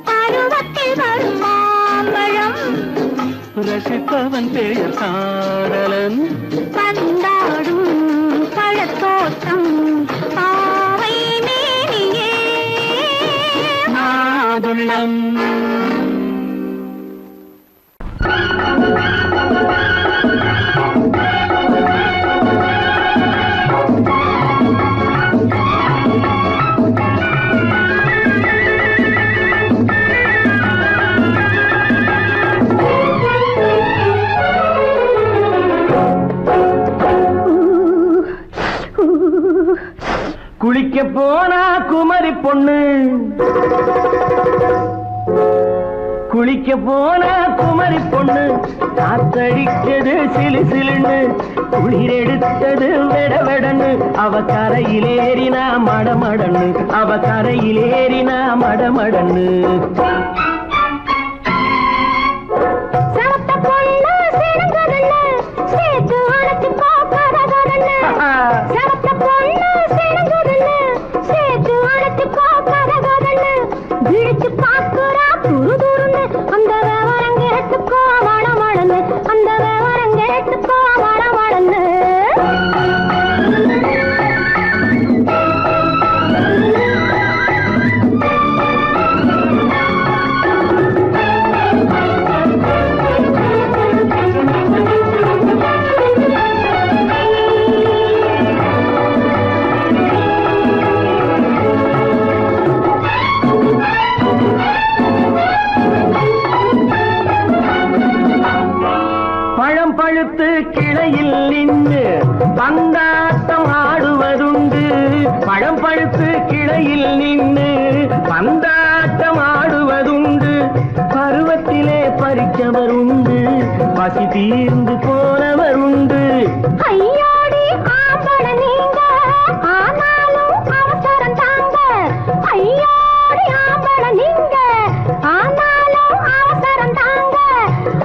பருவத்தில் வரும் மாம்பழம், ரசிப்பவன் பெயர் காதலன், பந்தாடும் பழத்தோட்டம் பாவை மேனியே மாதுளம். குளிக்க போனா குமரி பொண்ணு, குளிக்க போன குமரி பொண்ணு, காத்தடிச்சது சிலு சிலுன்னு, குளிர் எடுத்தது வெட வெடன்னு, அவ கரையிலேறினா மடமடன்னு, அவ கரையிலேறினா மடமடன்னு. சவத்த பொண்ணு சிறந்ததல்ல, சேர்த்து அழைச்சு பார்க்கறதல்ல. சவத்த பொண்ணு சிறந்ததல்ல, சேர்த்து அழைச்சு பார்க்கறதல்ல. விழிச்சு பார்க்கிறா துரு துருன்னு, அந்த விவரம் கேட்டுக்கோ மடமடன்னு, அந்த விவரம் கேட்டுக்கோ மடமடன்னு. பழம் பழுத்து கிளையில் நின்று பந்தாட்டம் ஆடுவதுண்டு, பழம் பழுத்து கிளையில் நின்று பந்தாட்டம் ஆடுவதுண்டு, பருவத்திலே பறிச்சவர் உண்டு, பசி தீர்ந்து போனவர் உண்டு. ஐயோடி ஆம்பள நீங்க, ஆனாலும் அவசரம் தாங்க. ஐயோடி ஆம்பள நீங்க, ஆனாலும் அவசரம் தாங்க.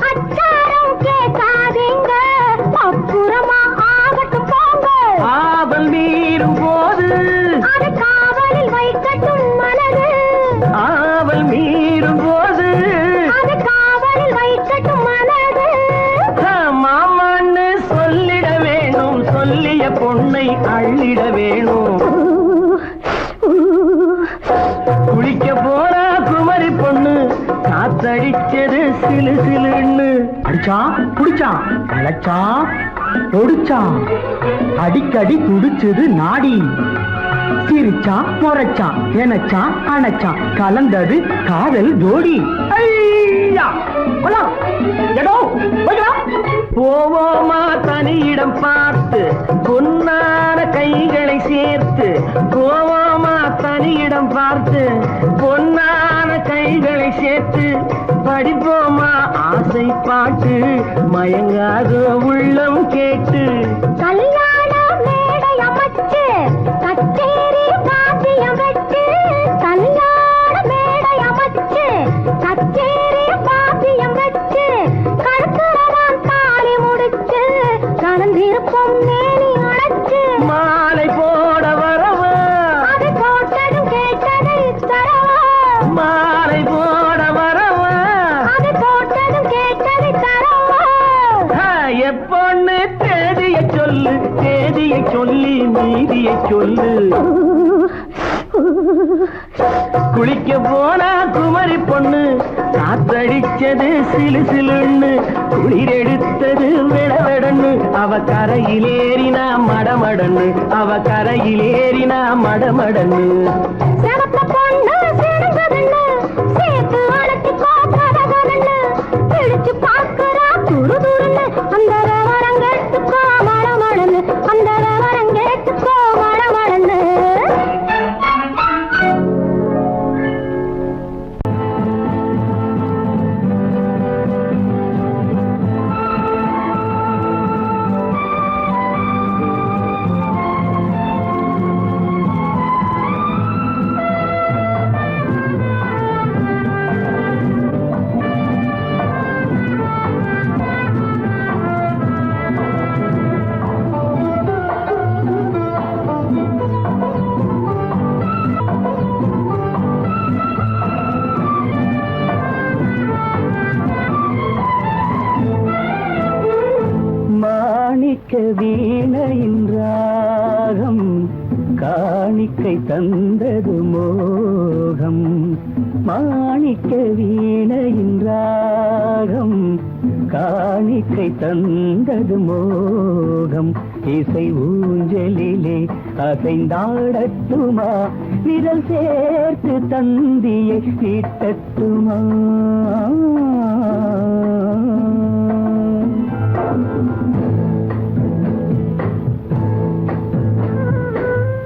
அச்சாரம் கேட்காதீங்க, அப்புறமா ஆகட்டும் போங்க. ஆவல் மீறும் போது அது காவலில் வைக்கட்டும் மனது, ஆவல் மீறும் போது அது காவலில் வைக்கட்டும் மனது. மாமான்னு சொல்லிட வேணும், சொல்லிய பொண்ணை அள்ளிட வேணும். குளிக்க போனா குமரி பொண்ணு, காத்தடிச்சது சிலு சிலுன்னு. அடிச்சான் புடிச்சான் அழைச்சான் ஒடிச்சான், அடிக்கடி துடிச்சது நாடி, சிரிச்சான் முறைச்சான் எனச்சான் அணைச்சான், கலந்தது காதல் ஜோடி. ஐயா போலாம், எடோ போய்க்கலாம். போவோமா தனியிடம் பார்த்து, பொன்னான கைகளை சேர்த்து, போவோமா தனியிடம் பார்த்து, பொன்னான கைகளை சேர்த்து, படிப்போமா ஆசை பாட்டு மயங்காத உள்ளம் கேட்டு கல்யாண மேடை அமைச்சு கச்சேரி வாத்தியம் வச்சு கல்யாண மேடை அமைச்சு கச்சேரி வாத்தியம் வச்சு கருத்துறவான் தாலி முடிச்சு கலந்திருப்போம் மேனி அடைச்சு மாலை போட வரவா அது போட்டதும் கேட்டதை தரவா மாலை போட வரவா அது போட்டதும் கேட்டதை தரவா எப்பொண்ணு தேதியை சொல்லு தேதியை சொல்லி நீதியை சொல்லு குளிக்க போனா குமரி பொண்ணு காத்தடிச்சது சிலு சிலுன்னு குளிர் எடுத்தது விடவிடன்னு அவ கரையிலேறினா மடமடன்னு அவ கரையிலேறினா மடமடன்னு சிவத்த பொண்ணு சிறந்ததுன்னு சேர்த்து வளர்த்திக்கோ கதகதன்னு பிடிச்சு பார்க்கறா துரு துருன்னு அந்த வரங்கெட்டுக்கோ மழமழன்னு அந்த வரங்கெட்டுக்கோ மழமழன்னு மாணிக்க வீணையின் ராகம் காணிக்கை தந்தது மோகம் மாணிக்க வீணையின் ராகம் காணிக்கை தந்தது மோகம் இசை ஊஞ்சலிலே அசைந்தாடட்டுமா விரல் சேர்த்து தந்தியை நீட்டட்டுமா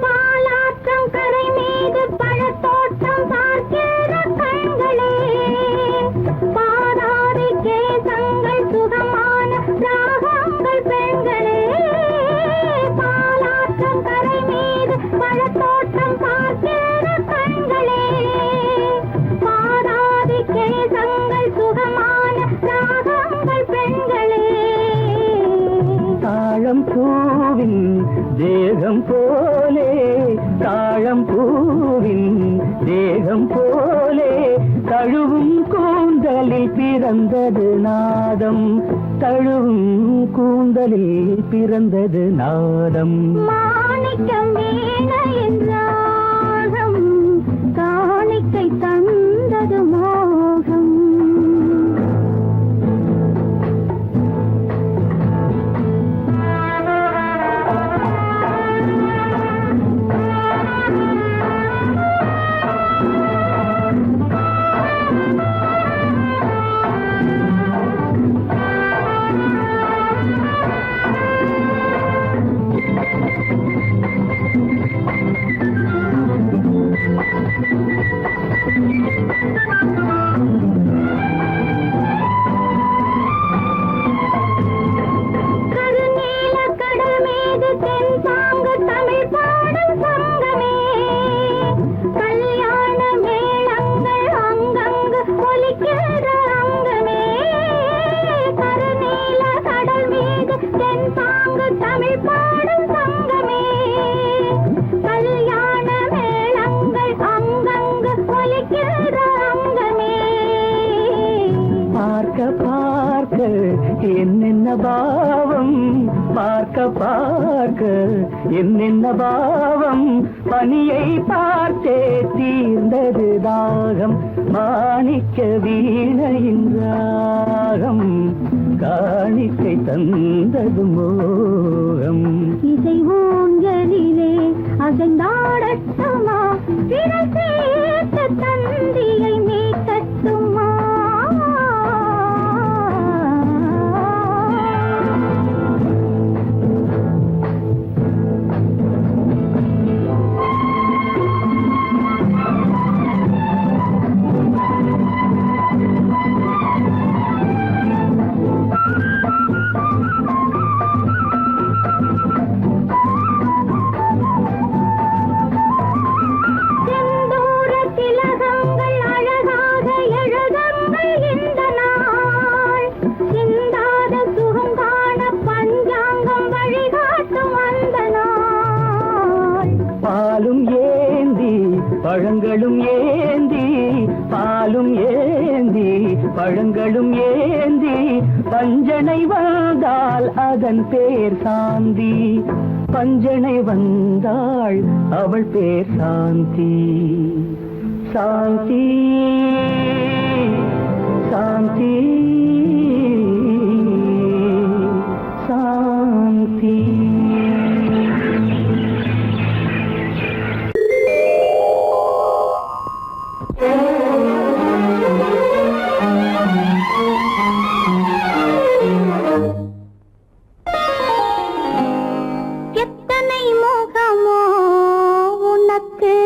பாலாற்றம் கரை மீது பழத்தோட்டம் பார்க்கிற கண்களே பாதாரி கேசங்கள் சுகமான ராகங்கள் பெண்களே பாலாற்றம் கரை மீது பழத்தோட்டம் பார்க்கிற கண்களே பாதாரி கேசங்கள் சுகமான ராகங்கள் பெண்களே தாழம் பூவின் தேகம் போலே தாழம் பூவின் தேகம் போலே தழுவும் கூந்தலில் பிறந்தது நாதம் தழுவும் கூந்தலில் பிறந்தது நாதம் மாணிக்கம் வீணையின் ராகம் காணிக்கை தந்தது மோகம் கருநீல கடல் மீது தென்பாங்கு தமிழ் பாடும் சங்கமே கல்யாண மேளங்கள் அங்கங்கு ஒலிக்கிற அங்கமே கருநீல கடல் மீது தென்பாங்கு தமிழ் பாடும் சங்கமே கல்யாண மேளங்கள் அங்கங்கு ஒலிக்கிற அங்கமே பார்க்க பார்க்க என்னென்ன பாவம் பார்க்க பார்க்க என்னென்ன பாவம் பனியை பார்த்தே தீர்ந்தது தாகம் மாணிக்க வீணையின் ராகம் காணிக்கை தந்தது மோகம் இசை ஊஞ்சலிலே அசைந்தாடட்டுமா விரல் சேர்த்து தந்தியை மீட்டட்டுமா ஏந்தி பாலும் ஏந்தி பழங்களும் ஏந்தி பஞ்சனை வந்தால் அதன் பேர் சாந்தி. பஞ்சனை வந்தாள் அவள் பேர் சாந்தி. சாந்தி சாந்தி சாந்தி. எத்தனை முகமோ உனக்கு,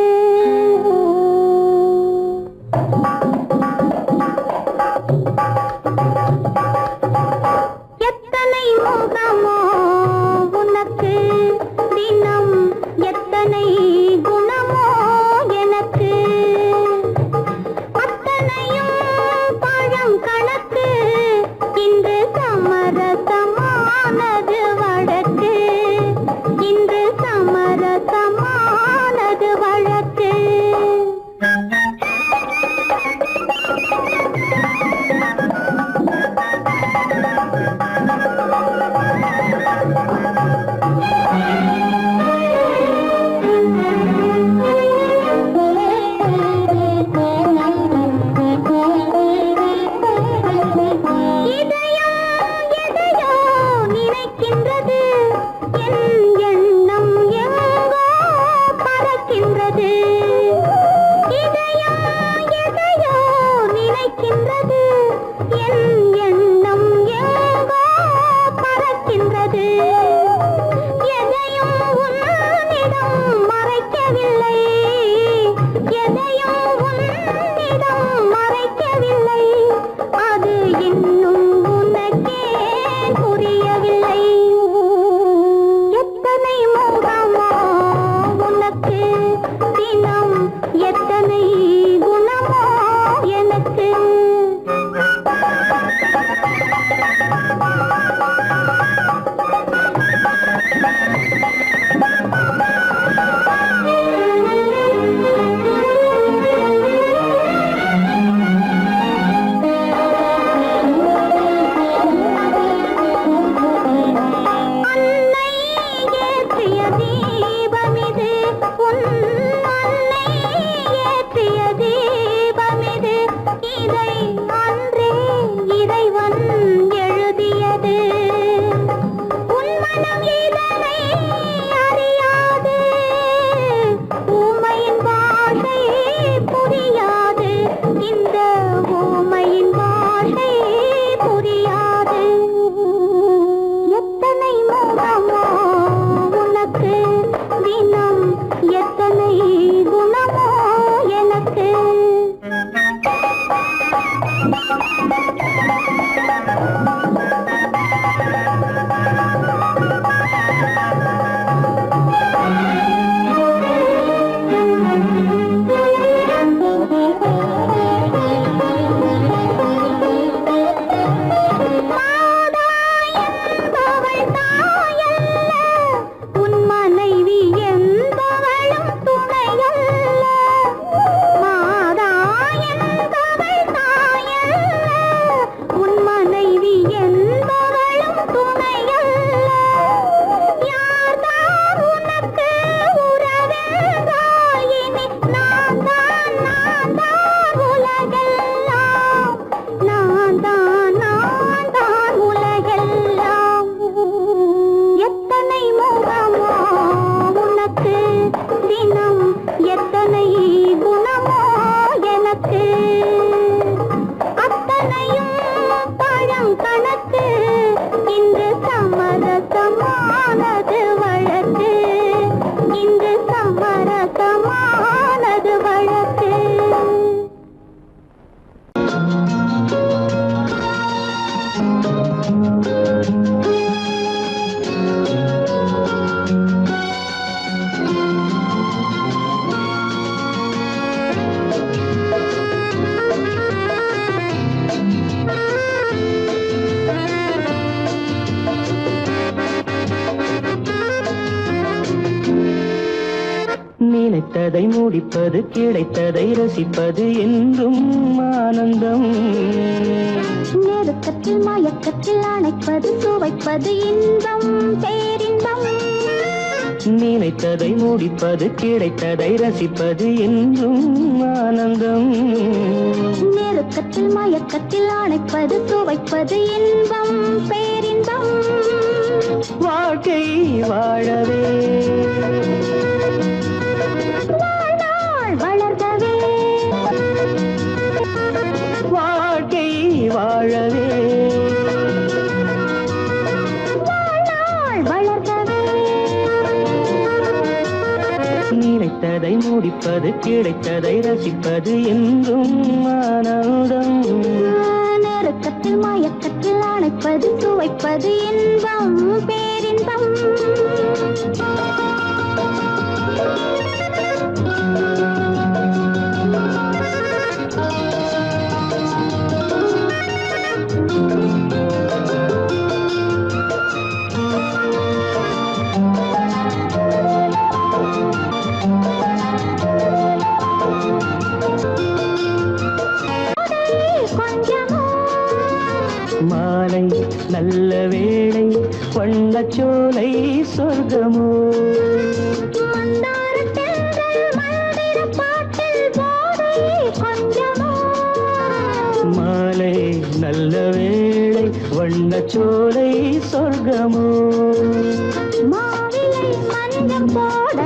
நினைத்ததை முடிப்பது கிடைத்ததை ரசிப்பது என்றும் ஆனந்தம். நெருக்கத்தில் மயக்கத்தில் அணைப்பது சுவைப்பது இன்பம் பேரின்பம். நினைத்ததை முடிப்பது கிடைத்ததை ரசிப்பது என்றும் ஆனந்தம். நெருக்கத்தில் மயக்கத்தில் அணைப்பது சுவைப்பது இன்பம் பேரின்பம். வாழ்க்கை வாழவே வாழ்நாள் வளர்கவே வாழ்க்கை வாழவே வாழ்நாள் வளர்கவே. நினைத்ததை முடிப்பது கிடைத்ததை ரசிப்பது என்றும் ஆனந்தம். நெருக்கத்தில் மயக்கத்தில் அணைப்பது சுவைப்பது இன்பம் பேரின்பம். மாலை நல்ல வேளை வண்ணச்சோலை சொர்க்கமோ. மாலை நல்ல வேளை வண்ணச்சோலை சொர்க்கமோ. மாவிலை மஞ்சம் போட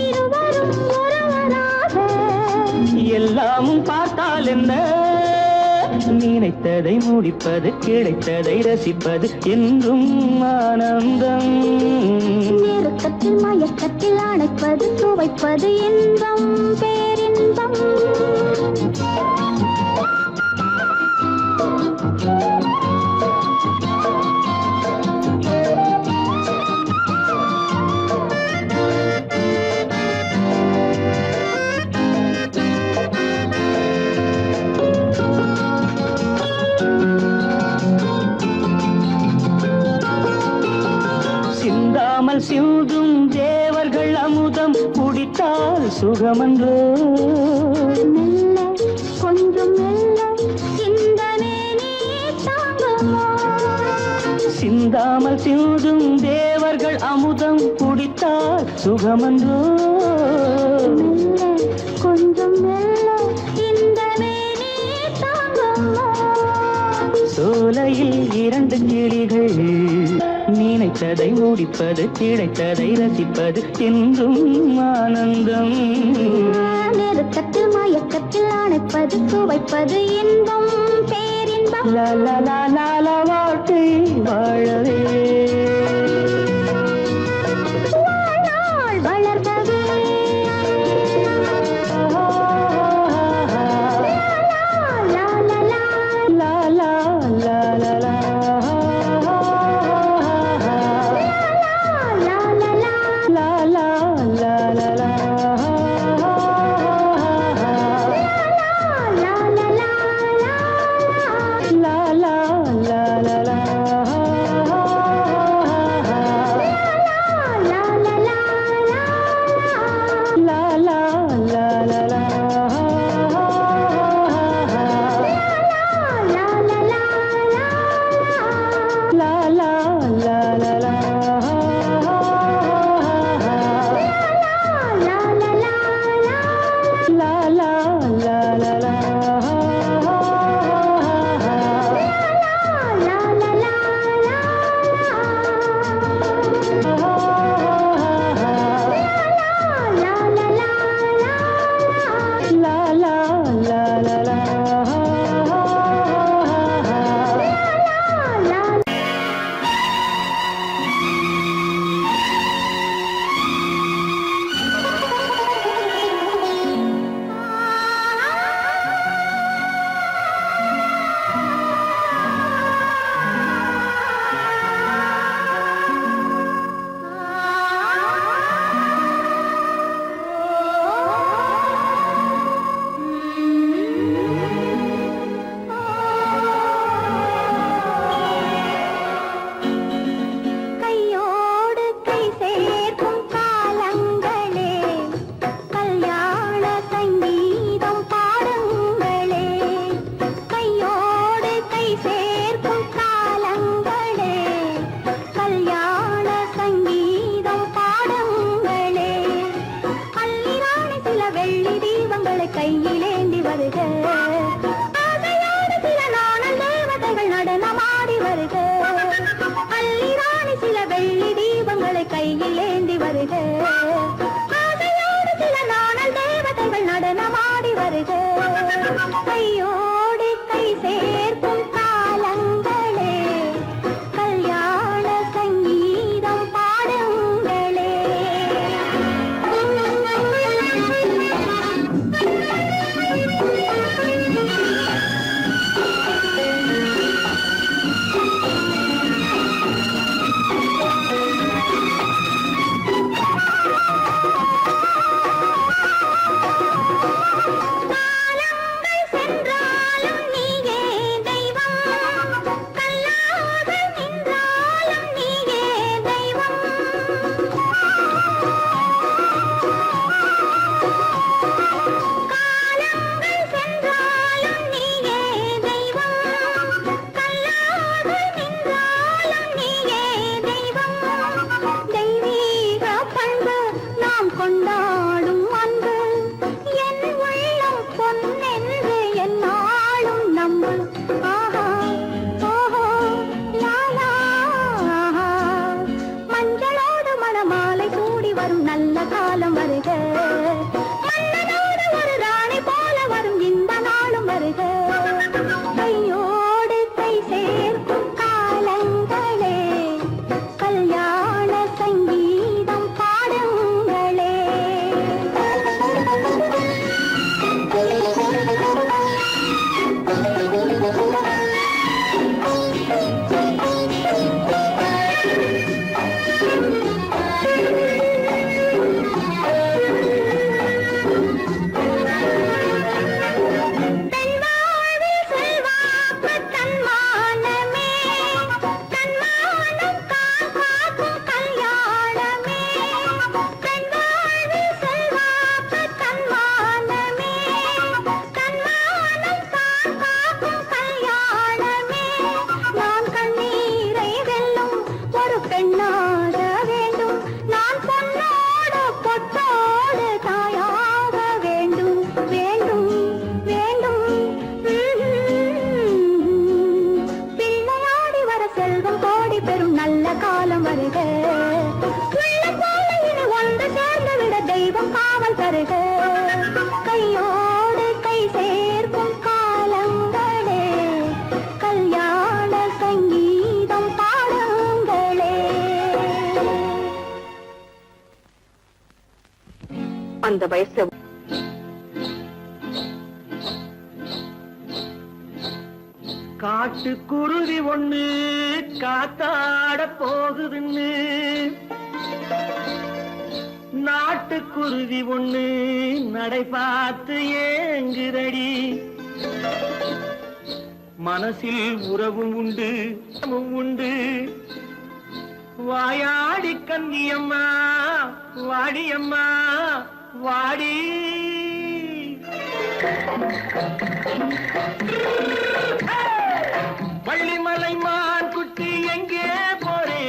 இருவரும் ஒருவராக எல்லாமும் பார்த்தால் என்ன, நினைத்ததை முடிப்பது கிடைத்ததை ரசிப்பது என்றும் ஆனந்தம். நெருக்கத்தில் மயக்கத்தில் அணைப்பது சுவைப்பது இன்பம் பேரின்பம். சிந்தாமல் சிந்தும் தேவர்கள் அமுதம் குடித்தால் சுகமன்றோ. மெல்ல கொஞ்சம் மெல்ல சிந்தனை நீ தாங்குமோ. சிந்தாமல் சிந்தும் தேவர்கள் அமுதம் குடித்தால் சுகமன்றோ. மெல்ல கொஞ்சம் மெல்ல சிந்தனை நீ தாங்குமோ. சோலையில் இரண்டு கிளிகள் நினைத்ததை முடிப்பது கிடைத்ததை ரசிப்பது என்றும் ஆனந்தம். நெருக்கத்தில் மயக்கத்தில் அணைப்பது சுவைப்பது இன்பம் பேரின்பம். வாழ்க்கை வாழவே வாழ்நாள் வளர்கவே லா லா லா லா லா லா லா லா. வருக ஆசையோடு சில நாணல் தேவதைகள் நடனமாடி வருக அள்ளி ராணி சில வெள்ளி தீபங்களை கையில் ஏந்தி வருக ஆசையோடு சில நாணல் தேவதைகள் நடனமாடி வருக கையோடு கை சேர்க்கும் காலங்களே கல்யாண சங்கீதம் பாடுங்களே காலங்கள் சென்றாலும் நீயே தெய்வம் கல்லாக நின்றாலும் நீயே தெய்வம் காலங்கள் சென்றாலும் நீயே தெய்வம் கல்லாக நின்றாலும் நீயே தெய்வம் தெய்வீக பண்பு நாம் கொண்டாடும் அன்பு என் உள்ளம் பொன்னென்று என்னாலும் நம்பு ஆஹா ஓஹோ லாலா ஆஹா மஞ்சளோடு மணமாலை சூடி வரும் நல்ல காலம் வருக மன்னனோடு ஒரு ராணி போல வரும் இந்த நாளும் வருக கையோடு கை சேர்க்கும் காலங்களே கல்யாண சங்கீதம் பாடுங்களே பெண் வாழ்வில் செல்வாக்கு தன்மானமே தன்மானம் காக்கும் கல்யாணமே பெண் வாழ்வில் செல்வாக்கு தன்மானமே தன்மானம் காக்கும் கல்யாணமே நான் கண்ணீரை வெல்லும் ஒரு பெண்ணாக வேண்டும் நான் பொன்னோடு பொட்டோடு தாயாக வேண்டும் வேண்டும் வேண்டும் பிள்ளையாடி வர செல்வம் கோடி பெறும் நல்ல காலம் வருக உள்ள போல இனி ஒன்று சேர்ந்து விட தெய்வம் காவல் தருக கையோடு கை சேர்க்கும் காலங்களே கல்யாண சங்கீதம் பாடுங்களே அந்த வயசுல காட்டுக்குருவி ஒண்ணு காத்தாட போகுதுன்னு நாட்டுக்குருவி ஒண்ணு நடை பார்த்து ஏங்குதடி மனசில் உறவும் உண்டு உண்டு வாயாடி கன்னியம்மா வாடியம்மா வாடி வள்ளிமலை மான் குட்டி எங்கே போறே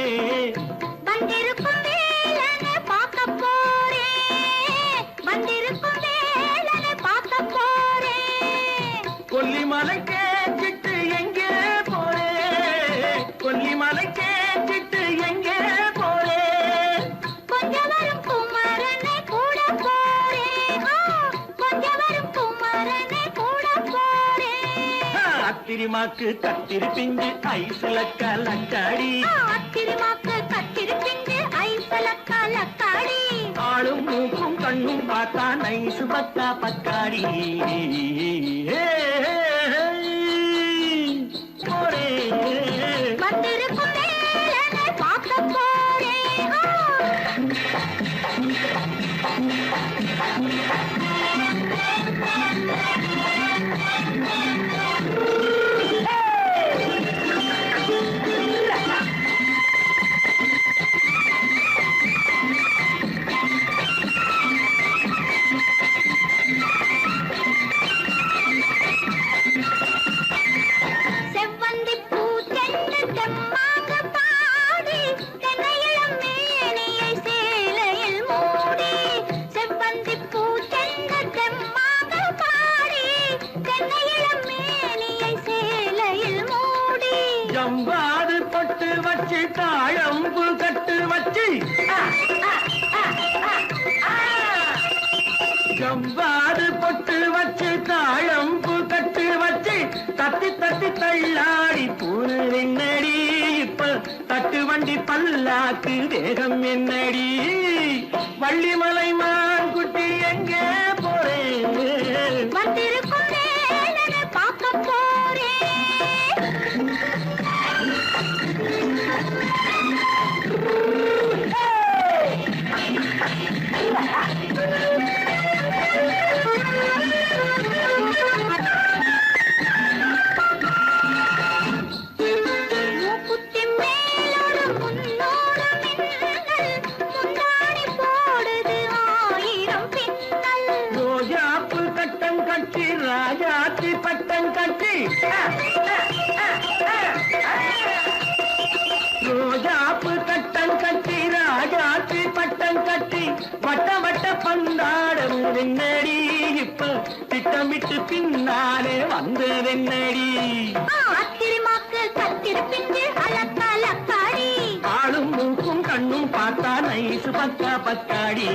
வந்திருக்கும் வேலனை பார்க்க போறேன் வந்திருக்கும் வேலனை பார்க்க போறேன் கொல்லிமலை கேட்டுட்டு எங்கே போறே கொல்லிமலை கேட்டுட்டு எங்கே போறே கொஞ்சம் வரும் குமரனை கூட போறேன் கொஞ்சம் வரும் குமரனை கூட போறேன் அத்திரிமாக்கு கத்திரி பிஞ்சு ஐசுல கலக்காடி அத்திரிமாக்கு கத்திரி பிஞ்சு ஐசல கலக்காடி ஆளும் மூக்கும் கண்ணும் பார்த்தா நைசு பக்கா பக்காடி போரே வந்திருக்கும் வேலனை பார்க்க போறேன் ஜம்பாது பொட்டு வச்சு தாழம்பு கட்டு வச்சு ஜம்பாது பொட்டு வச்சு தாழம்பு கட்டு வச்சு தட்டி தட்டி தள்ளாடி பூரு என்னடி இப்ப தட்டு வண்டி பல்லாக்கு வேகம் என்னடி வள்ளிமலை மான் குட்டி எங்கே போறேன் வந்திருக்கும் வேலனை பார்க்க போறேன். மூக்குத்தி மேலோடு முன்னோடு மின்னல், முந்தானை போடுது 1000 பின்னல். ரோஜாப்பு கட்டம் கட்டி ராஜாத்தி பட்டம் கட்டி ரோஜாப்பு கட்டம் கட்டி ராஜாத்தி பட்டம் கட்டி வட்ட வட்ட பந்தாடம் வெண்ணடி இப்ப திட்டமிட்டு பின்னாலே வந்ததென்னடி ஆத்திரமாக்கு கத்திருப்பின்று அலக்கலக்காடி. ஆளும் மூக்கும் கண்ணும் பார்த்தா நைசு பக்கா பக்காடி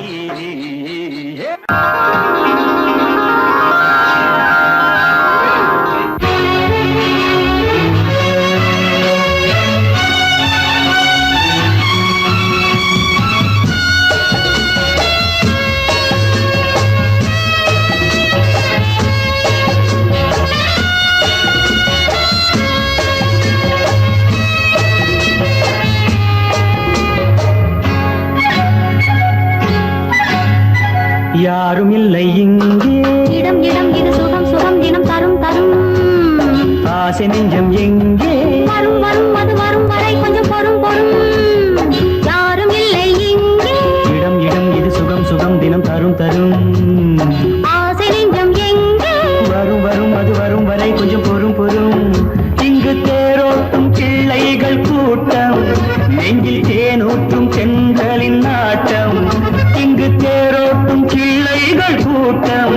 யாரும் இல்லை இங்கே இடம் இடம் இது சுகம் சுகம் தினம் தரும் தரும். ஆசை நெஞ்சம் எங்கே வரும் வரும் அது வரும் வரை கொஞ்சம் பொறும் பொறும். யாரும் இல்லை இங்கே இடம் இடம் இது சுகம் சுகம் தினம் தரும் தரும். ஆசை நெஞ்சம் எங்கே வரும் வரும் அது வரும் வரை கொஞ்சம் பொறும் பொறும். இங்கு தேரோட்டும் பிள்ளைகள் கூட்டம், நெஞ்சில் தேனூற்றும் பெண்களின் நாட்டம். இங்கு தேரோட்டும் பிள்ளைகள் கூட்டம்,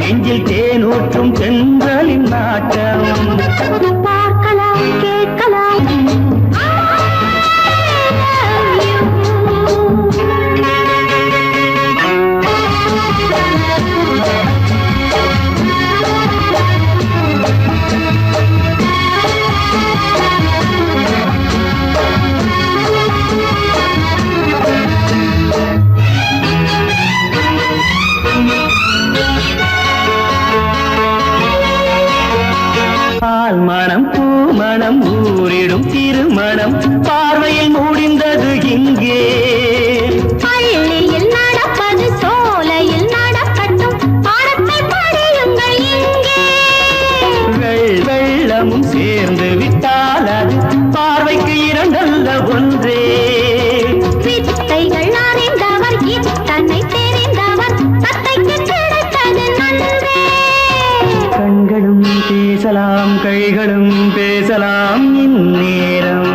நெஞ்சில் தேனூற்றும் பெண்களின் நாட்டம். பார்க்கலாம் கேட்கலாம். பால் மனம் பூ மனம் ஊரிடும் திருமணம் பார்வையில் முடிந்தது இங்கே. பள்ளியில் நடப்பது சோலையில் நடக்கட்டும், பாடத்தை படியுங்கள் இங்கே. வெள்ளமும் சேர்ந்து விட்டால் அது பார்வைக்கு இரண்டல்ல ஒன்றே. வித்தைகள் அறிந்தவர் இத்தனை தெரிந்தவர், தத்தைக்கு கிடைத்தது நன்றே. கண்களும் பேசலாம் கைகளும் பேசலாம் இந்நேரம்.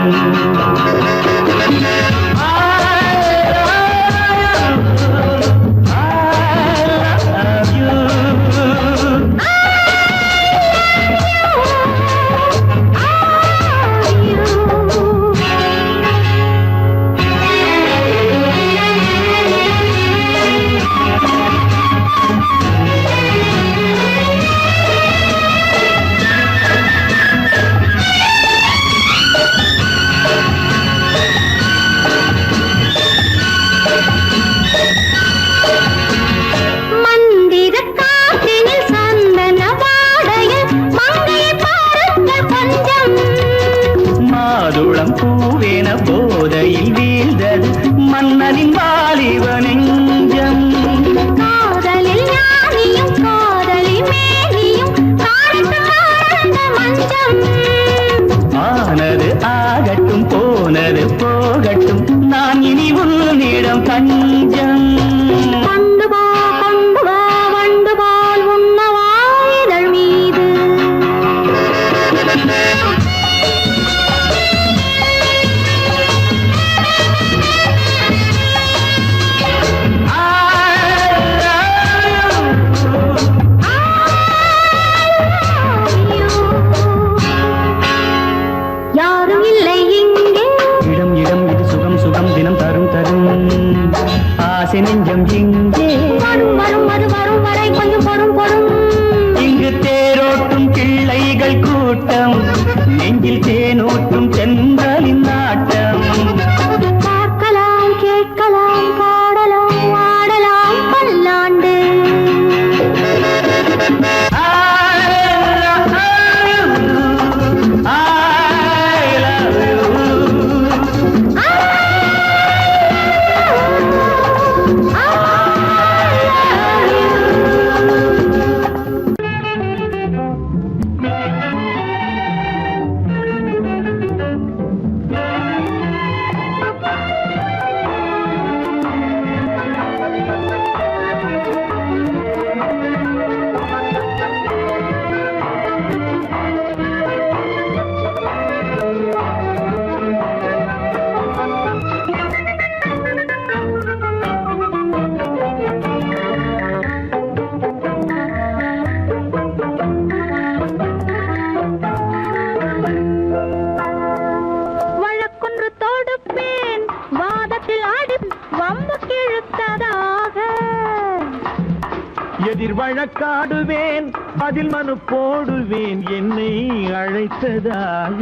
வழக்காடுவேன் பதில் மனு போடுவேன் என்னை அழைத்ததாக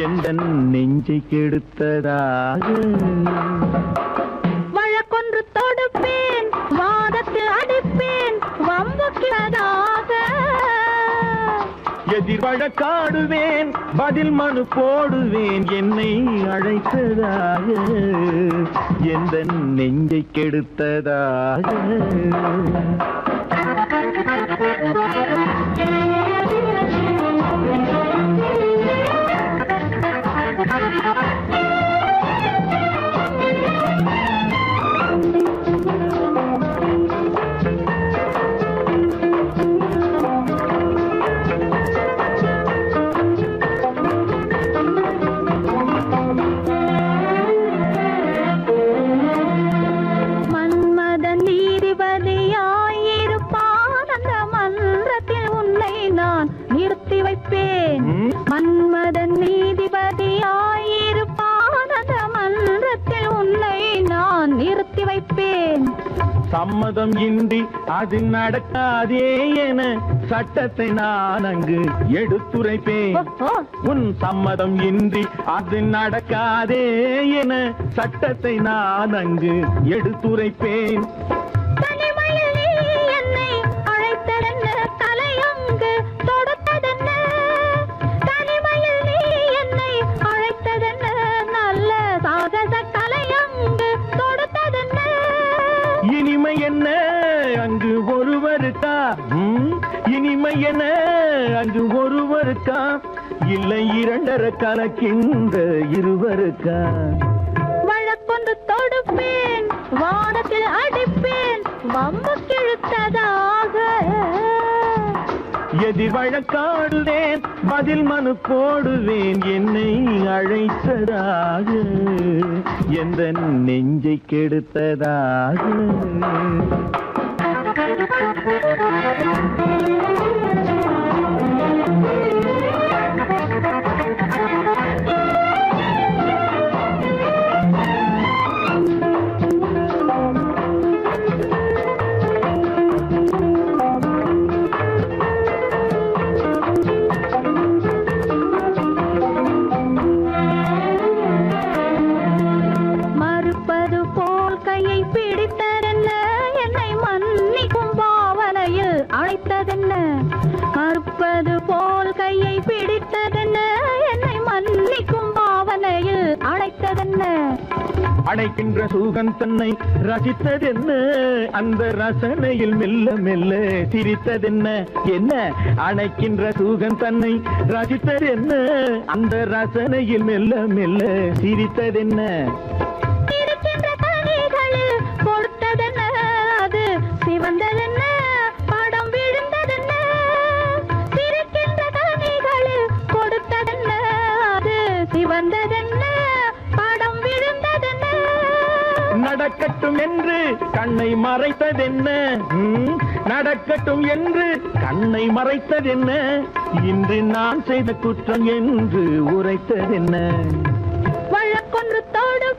எந்த நெஞ்சை கெடுத்ததாக வழக்கொன்று தொடுப்பேன் வாதத்தில் அடிப்பேன் வம்புக்கிறதாக எதிர் வழக்காடுவேன் பதில் மனு போடுவேன் என்னை அழைத்ததாக எந்த நெஞ்சை கெடுத்ததாக மன்மதன் நீதிபதியாயிருப்பான் அந்த மன்றத்தில் உன்னை நான் நிறுத்தி வைப்பேன் மன்மதன் நீதிபதியாயிருப்பான் அந்த மன்றத்தில் உன்னை நான் நிறுத்தி வைப்பேன் சம்மதம் இன்றி அது நடக்காதே என சட்டத்தை நான் அங்கு எடுத்துரைப்பேன் உன் சம்மதம் இன்றி அது நடக்காதே என சட்டத்தை நான் அங்கு எடுத்துரைப்பேன் தனிமையில் நீ என்னை அழைத்ததென்ன தலையங்கு தொடுத்ததென்ன தனிமையில் நீ என்னை அழைத்ததென்ன நல்ல சாகச தலையங்கு தொடுத்ததென்ன இனிமை என்ன அங்கு ஒருவருக்கா இனிமை என்ன அங்கு ஒருவருக்கா இல்லை இரண்டரை கலக்கின்ற இருவருக்கா வழக்கொன்று தொடுப்பேன் வானத்தில் அடிப்பேன் வம்பு கிழுத்ததாக எதிர் வழக்காடுவேன் பதில் மனு போடுவேன் என்னை அழைத்ததாக எந்த நெஞ்சை கெடுத்ததாக மறுப்பது போல் கையை பிடித்ததென்ன என்னை மன்னிக்கும் பாவனையில் அழைத்ததென்ன மறுப்பது போல் கையை பிடித்ததென்ன என்னை மன்னிக்கும் பாவனையில் அழைத்ததென்ன அணைக்கின்ற சூகன் தன்னை ரசித்ததென்ன அந்த ரசனையில் மெல்ல மெல்ல சிரித்ததென்ன என்ன அணைக்கின்ற சூகன் தன்னை ரசித்ததென்ன அந்த ரசனையில் மெல்ல மெல்ல சிரித்ததென்ன இருக்கின்ற கனிகளில் கொடுத்ததென்ன அது சிவந்ததென்ன படம் விழுந்ததென்ன இருக்கின்ற கனிகளில் கொடுத்ததென்ன அது சிவந்ததென்ன படம் விழுந்ததென்ன நடக்கட்டும் என்று கண்ணை மறைத்ததென்ன நடக்கட்டும் என்று கண்ணை மறைத்ததென்ன இன்று நான் செய்த குற்றம் என்று உரைத்ததென்ன வழக்கொன்று தொடு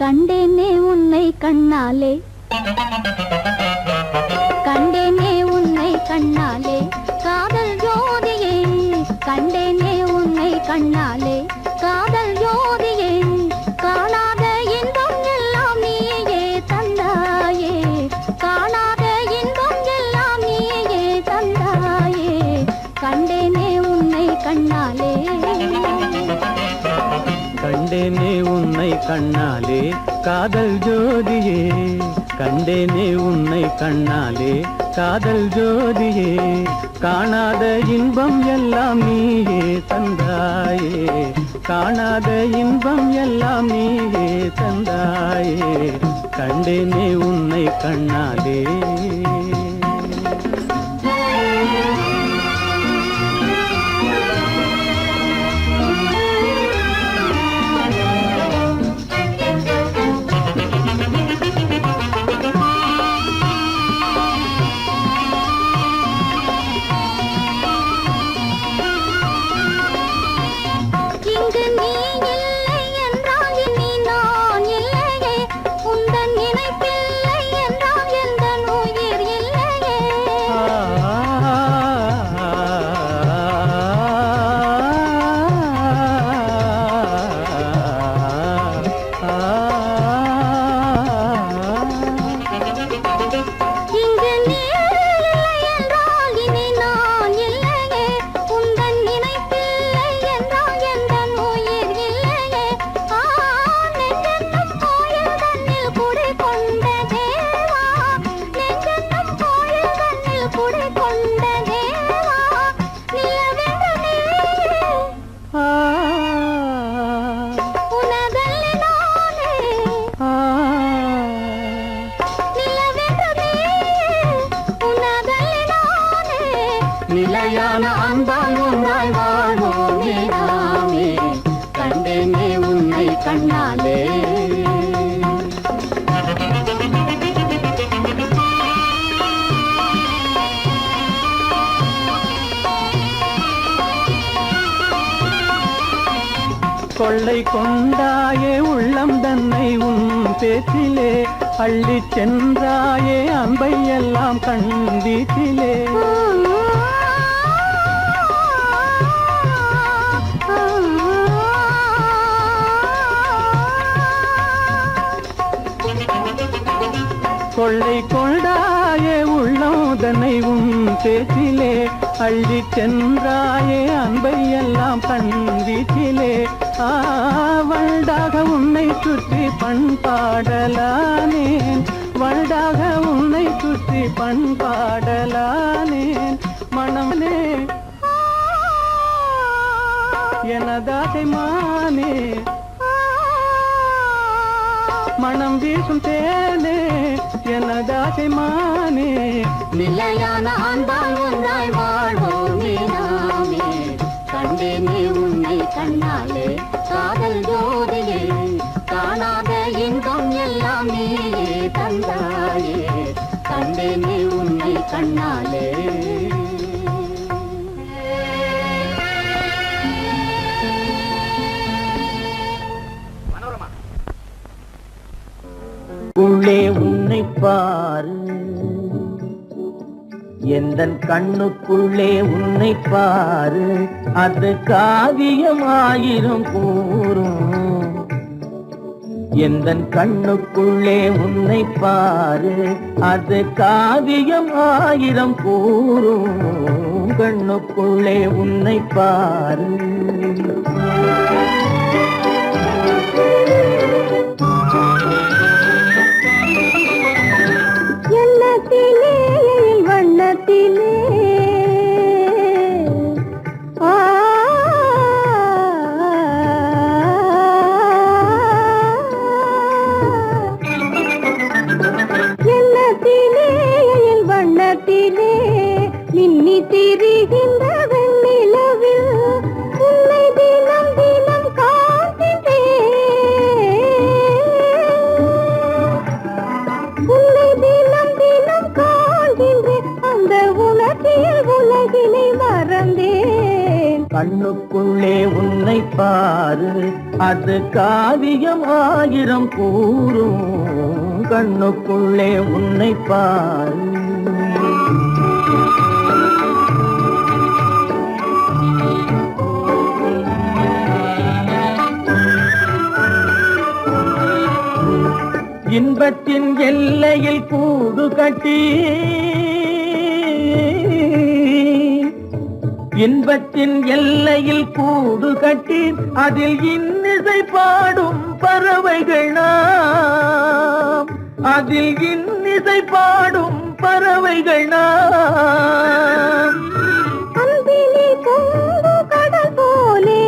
கண்டேனே உன்னை கண்ணாலே கண்டேனே உன்னை கண்ணாலே காதல் ஜோதியே கண்டேனே உன்னை கண்ணாலே காதல் ஜோதியே காணாத இன்பம் எல்லாம் நீயே தந்தாயே காணாத இன்பம் எல்லாம் நீயே தந்தாயே கண்டேனே உன்னை கண்ணாலே கண்டேனே உன்னை கண்ணாலே காதல் ஜோதியே கண்டேனே உன்னை கண்ணாலே காதல் ஜோதியே காணாத இன்பம் எல்லாம் நீயே தந்தாயே காணாத இன்பம் எல்லாம் நீயே தந்தாயே கண்டேனே உன்னை கண்ணாலே இங்கு நீ இல்லை என்றால் இனி நான் இல்லையே உந்தன் நினைப்பில்லை என்றால் எந்த உயிர் இல்லையே இங்கு நீ இல்லை என்றால் இனி நான் இல்லையே உந்தன் நினைப்பில்லை என்றால் எந்த உயிர் இல்லையே நெஞ்சென்னும் கோயில் தன்னில் குடி கொண்ட தேவா நெஞ்சென்னும் கோயில் தன்னில் குடி கொண்ட தேவா நிலவென்று நீ உனதல்லி நானே நிலவென்று நீ உனதல்லி நானே நிலையான அன்பால் ஒன்றாய் வாழ்வோமே நாமே கண்டேனே உன்னை கண்ணாலே கொள்ளை கொண்டாயே உள்ளம் தன்னை உன் பேச்சிலே அள்ளிச் சென்றாயே அன்பை எல்லாம் கண் வீட்டிலே கொள்ளை கொண்டாயே உள்ளம் தன்னை உன் பேச்சிலே அள்ளிச் சென்றாயே அன்பை எல்லாம் கண் வீட்டிலே வண்டாக உன்னை சுற்றி பண்பாடலானேன் வண்டாக உன்னை சுற்றி பண்பாடலானேன் மனமே எனதாசை மானே மனம் வீசும் தேனே எனதாசை மானே நிலையான அன்பால் ஒன்றாய் வாழ்வோமே நாமே கண்டேனே உன்னை கண்ணாலே காதல் ஜோதியே காணாத இன்பம் எல்லாம் நீயே தந்தாயே கண்டேனே உன்னை கண்ணாலே உள்ளே உன்னை பாரு எந்தன் கண்ணுக்குள்ளே உன்னை பாரு அது காவியமாயிரும் கூறும் எந்தன் கண்ணுக்குள்ளே உன்னை பாரு அது காவியம் ஆயிரம் கூறும் கண்ணுக்குள்ளே உன்னை பாரு எண்ணத்திலே வண்ணத்திலே எண்ணத்திலே வண்ணத்திலே மின்னி திரிகின்ற வெண்ணிலவில் உன்னை தினம் தினம் காண்கின்றேன் உன்னை தினம் தினம் காண்கின்றேன் அந்த உணர்ச்சியில் உலகினை மறந்தேன் கண்ணுக்குள்ளே உன்னை பாரு அது காவியம் ஆயிரம் கூறும் கண்ணுக்குள்ளே உன்னை பாரு இன்பத்தின் எல்லையில் கூடு கட்டி இன்பத்தின் எல்லையில் கூடு கட்டி அதில் இன்னிசை பாடும் பறவைகள் நாம், அதில் இன்னிசை பாடும் பறவைகள் நாம். அன்பிலே பொங்கு கடல் போலே,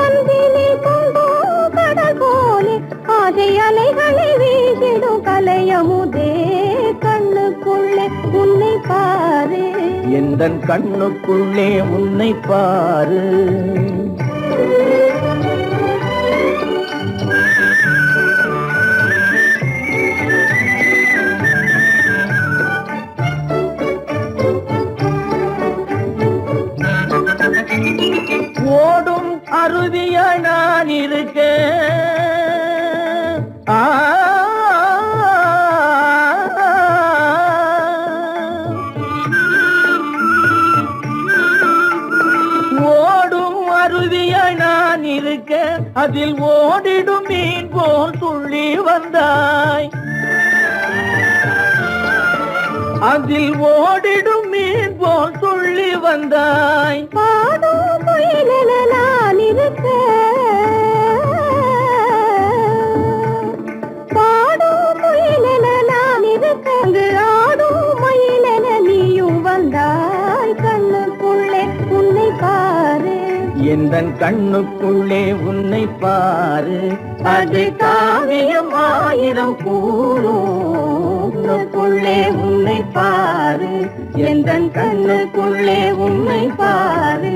அன்பிலே பொங்கு கடல் போலே, ஆசை அலைகளை வீசிடும் கலையமுதே, கண்ணுக்குள்ளே உன்னை பாரு, எந்தன் கண்ணுக்குள்ளே உன்னை பாரு. ஓடும் அருவிய நான் இருக்க, ஓடும் அருவிய நான் இருக்க, அதில் ஓடிடும் மீன் போல் துள்ளி வந்தாய், அதில் ஓடிடும் மீன் போல் துள்ளி வந்தாய். பாடும் குயிலென நான் இருக்க, பாடும் குயிலென நான் இருக்க, அங்கு ஆடும் மயிலென நீயும் வந்தாய், கண்ணுக்குள்ளே உன்னை பாரு, எந்தன் கண்ணுக்குள்ளே உன்னை பாரு. அது காவியம் ஆயிரம் கூறுக்குள்ளே உன்னை பாரு, எந்தன் கண்ணுக்குள்ளே உன்னை பாரு.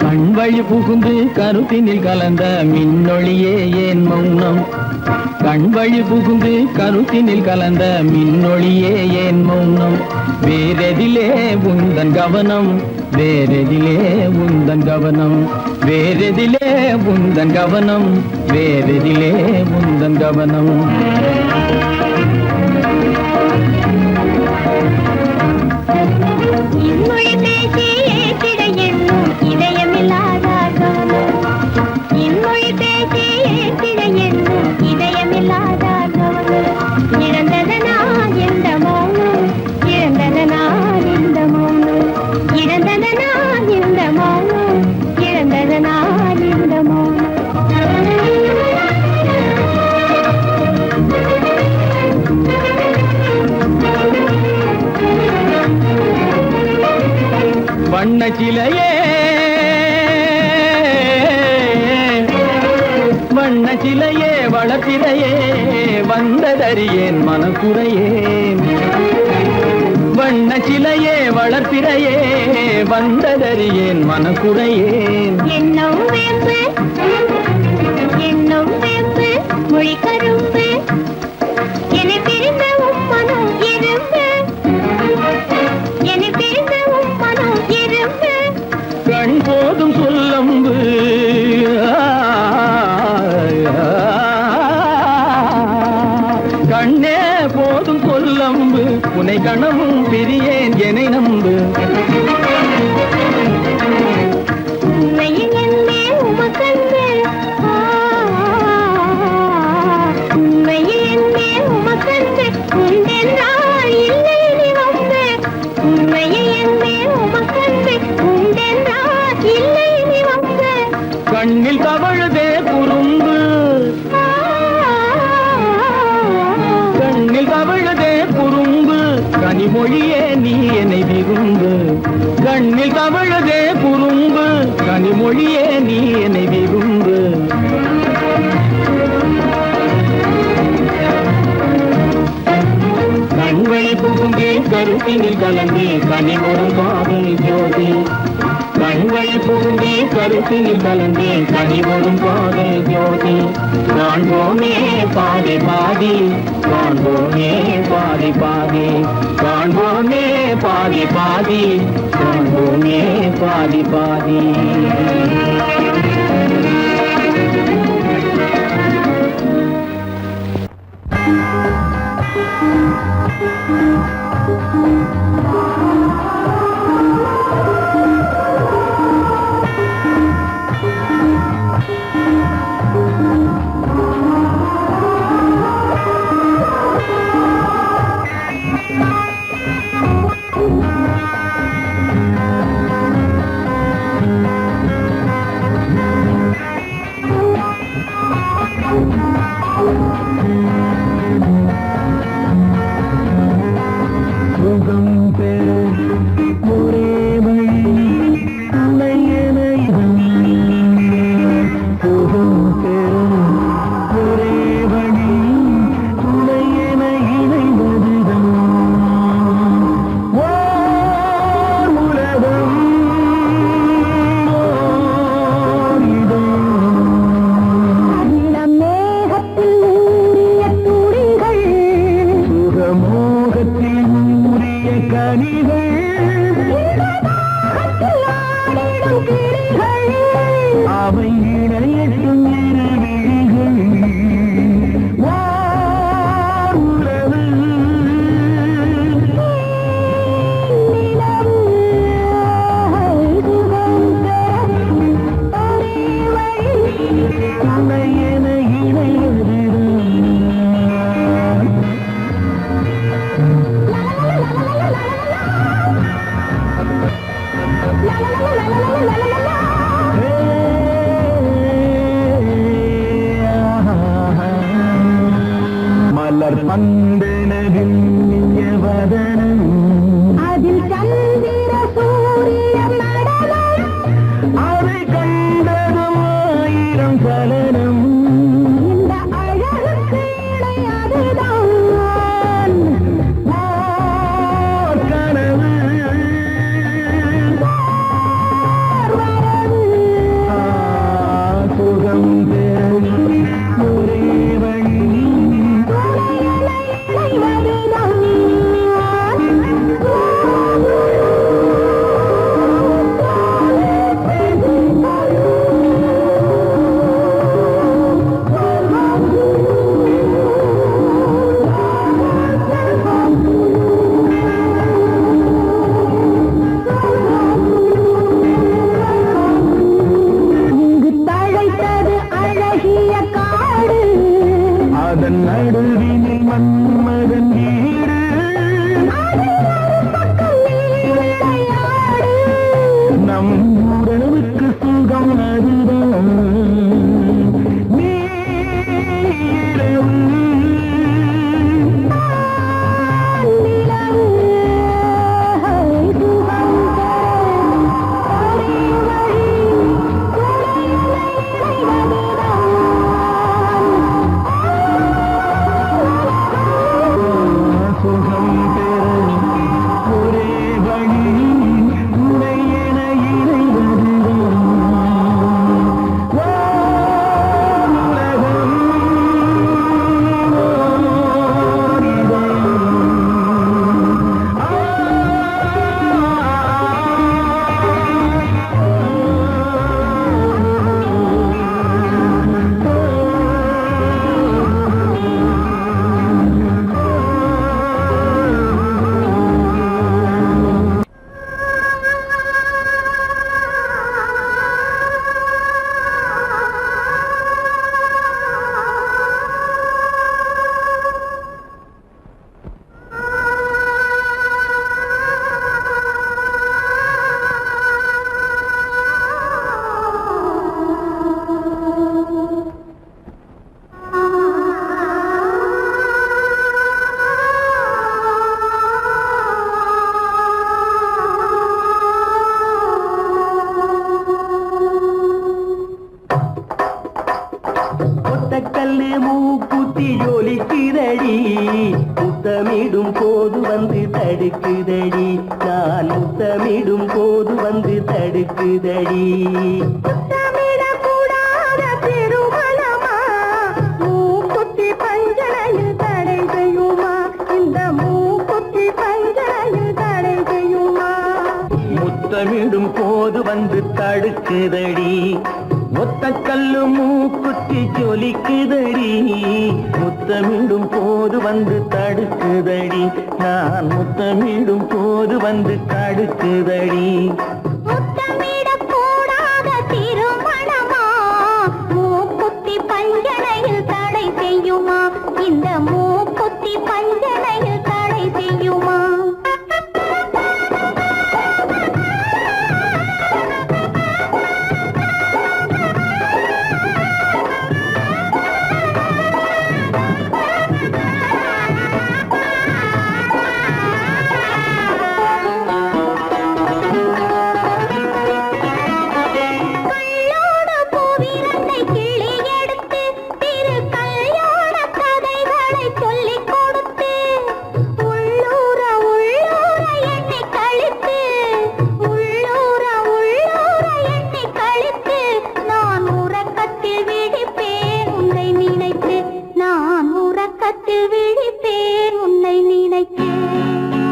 கண்வழி புகுந்து கருத்தினில் கலந்த மின்னொளியே ஏன் மௌனம், கண்வழி புகுந்து கருத்தினில் கலந்த மின்னொளியே ஏன் மௌனம். வேறெதிலே உந்தன் கவனம், வேறெதிலே உந்தன் கவனம், வேறெதிலே உந்தன் கவனம், வேறெதிலே உந்தன் கவனம். இன்மொழி பேசி ஏற்றிட எண்ணும் இதயமில்லாதார் கவனம், இன்மொழி பேசி ஏற்றிட எண்ணும் இதயமில்லாதார் கவனம். இழந்ததனா எந்த மௌனம், இழந்ததனா இந்த மௌனம், இழந்ததனா இந்த மௌனம், இழந்ததனா இந்த மௌனம். வண்ண சிலையே, வண்ண சிலையே வளர்த்திரையே, வந்ததறியேன் மனக்குறையேன். வண்ண சிலையே வளர்த்திரையே, வந்ததறியேன் மனக்குறையேன். எண்ணம் வேம்பு, எண்ணம் வேம்பு, மொழி கரும்பு, என்னை பிரிந்த உம்மனம் இரும்பு, என்னை பிரிந்த உம்மனம் இரும்பு. கண் போதும் சொல்லம்பு, கண்ணே போதும் சொல்லம்பு, உனை கணமும் பிரியேன் எனை நம்பு. உண்மையில் என்னே உமக்கன்று, உண்மையில் என்னே உமக்கன்று, உண்டென்றால் இல்லை நீ வம்பு, உண்மையில் என்னே உமக்கன்று, உண்டென்றால் இல்லை நீ வம்பு. கண்ணில் தவழுதே குறும்பு, கண்ணில் தவழுதே குறும்பு, கனிமொழியே நீ என்னை விரும்பு. கண்ணில் தவழுதே குறும்பு, கனிமொழியே நீ என்னை விரும்பு. கண்வழி புகுந்தே கருத்தினில் கலந்து கனிமொரு பாவை ஜோதி, கண்வழி புகுந்தே கருத்தினில் கலந்து கனிமொரு பாவை ஜோதி. காண்போமே பாதி பாதி, காண்போமே பாதி பாதி, காண்போமே பாதி பாதி, காண்போமே பாதி பாதி. கல்லு மூக்குத்தி ஜொலிக்குதடி முத்தமிடும் போது வந்து தடுக்குதடி நான் முத்தமிடும் போது வந்து தடுக்குதடி முத்தமிடக்கூடாத திருமணமா மூக்குத்தி பஞ்சனையில் தடை செய்யுமா இந்த மூக்குத்தி பஞ்சனையில் தடை செய்யுமா முத்தமிடும் போது வந்து தடு தடுக்குதடி ஒத்த கல்லு மூக்குத்தி ஜொலிக்குதடி முத்தமிடும் போது வந்து தடுக்குதடி நான் முத்தமிடும் போது வந்து தடுக்குதடி முத்தமிடக் கூடாத திருமணமா மூக்குத்தி பஞ்சனையில் தடை செய்யுமா இந்த மூக்குத்தி பஞ்சனையில் தடை செய்யுமா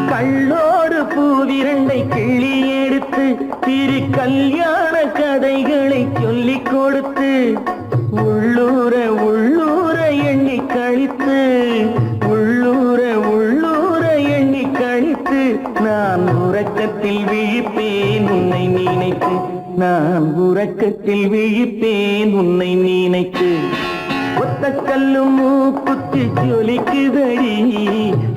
கள்ளோடு பூவிரண்டை கிள்ளி எடுத்து திரு கல்யாண கதைகளை சொல்லிக் கொடுத்து உள்ளூர உள்ளூர எண்ணி கழித்து உள்ளூர உள்ளூர எண்ணி கழித்து நான் உறக்கத்தில் விழிப்பேன் உன்னை நினைத்து நான் உறக்கத்தில் விழிப்பேன் உன்னை நினைத்து ஒத்த கல்லு மூக்குத்தி ஜொலிக்குதடி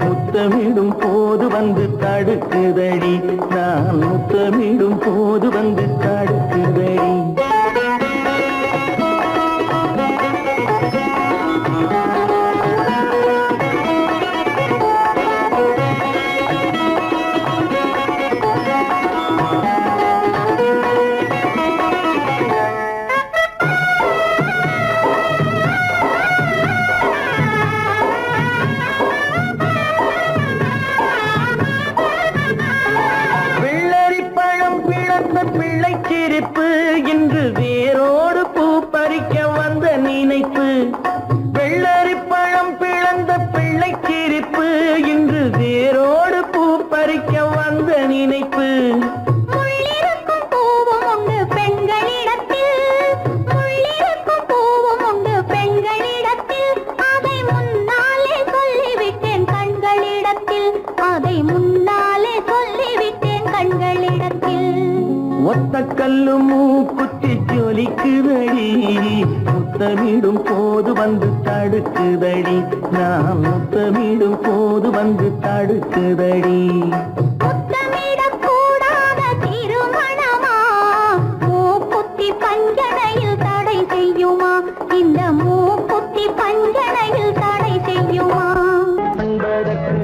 முத்தமிடும் போது வந்து தடுக்குதடி நான் முத்தமிடும் போது வந்து தடுக்குதடி பிள்ளை சிரிப்பு இன்று வேரோடு பூ பறிக்க வந்த நினைப்பு வெள்ளரி பழம் பிளந்த பிள்ளை சிரிப்பு இன்று வேரோடு பூ பறிக்க வந்த நினைப்பு முள்ளிருக்கும் பூவும் உண்டு பெண்களிடத்தில் முள்ளிருக்கும் பூவும் உண்டு பெண்களிடத்தில் அதை முன்னாலே சொல்லிவிட்டேன் கண்களிடத்தில் அதை முன்னாலே சொல்லிவிட்டேன் கண்களிடத்தில் ஒத்த கல்லு மூக்குத்தி ஜொலிக்குதடி முத்தமிடும் போது வந்து தடுக்குதடி நான் முத்தமிடும் போது வந்து தடுக்குதடி முத்தமிடக் கூடாத திருமணமா மூக்குத்தி பஞ்சனையில் தடை செய்யுமா இந்த மூக்குத்தி பஞ்சனையில் தடை செய்யுமா அன்பதற்கு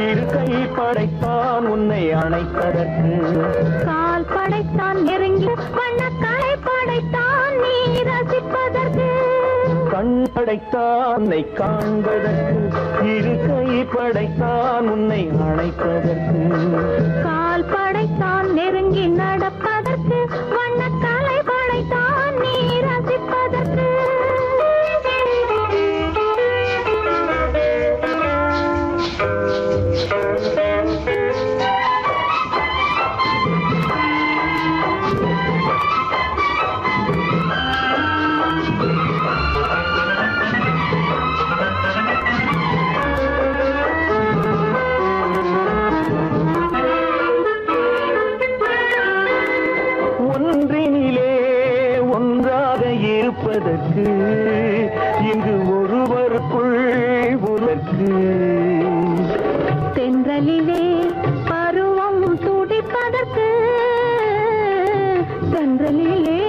இரு கை படைத்தான் உன்னை அணைப்பதற்கு கால் படைத்தான் நெருங்கி வண்ணக்காலை படைத்தான் நீ ரசிப்பதற்கு கண் படைத்தான் உன்னை காண்பதற்கு இரு கை படைத்தான் உன்னை அணைப்பதற்கு கால் படைத்தான் நெருங்கி நடப்பதற்கு வண்ணக்காலை படைத்தான் நீ ரசிப்பதற்கு ஒன்றினிலே ஒன்றாக இருப்பதற்கு இங்கு ஒருவருக்குள் ஒருவருக்கு தென்றலிலே பருவம் துடிப்பதற்கு தென்றலிலே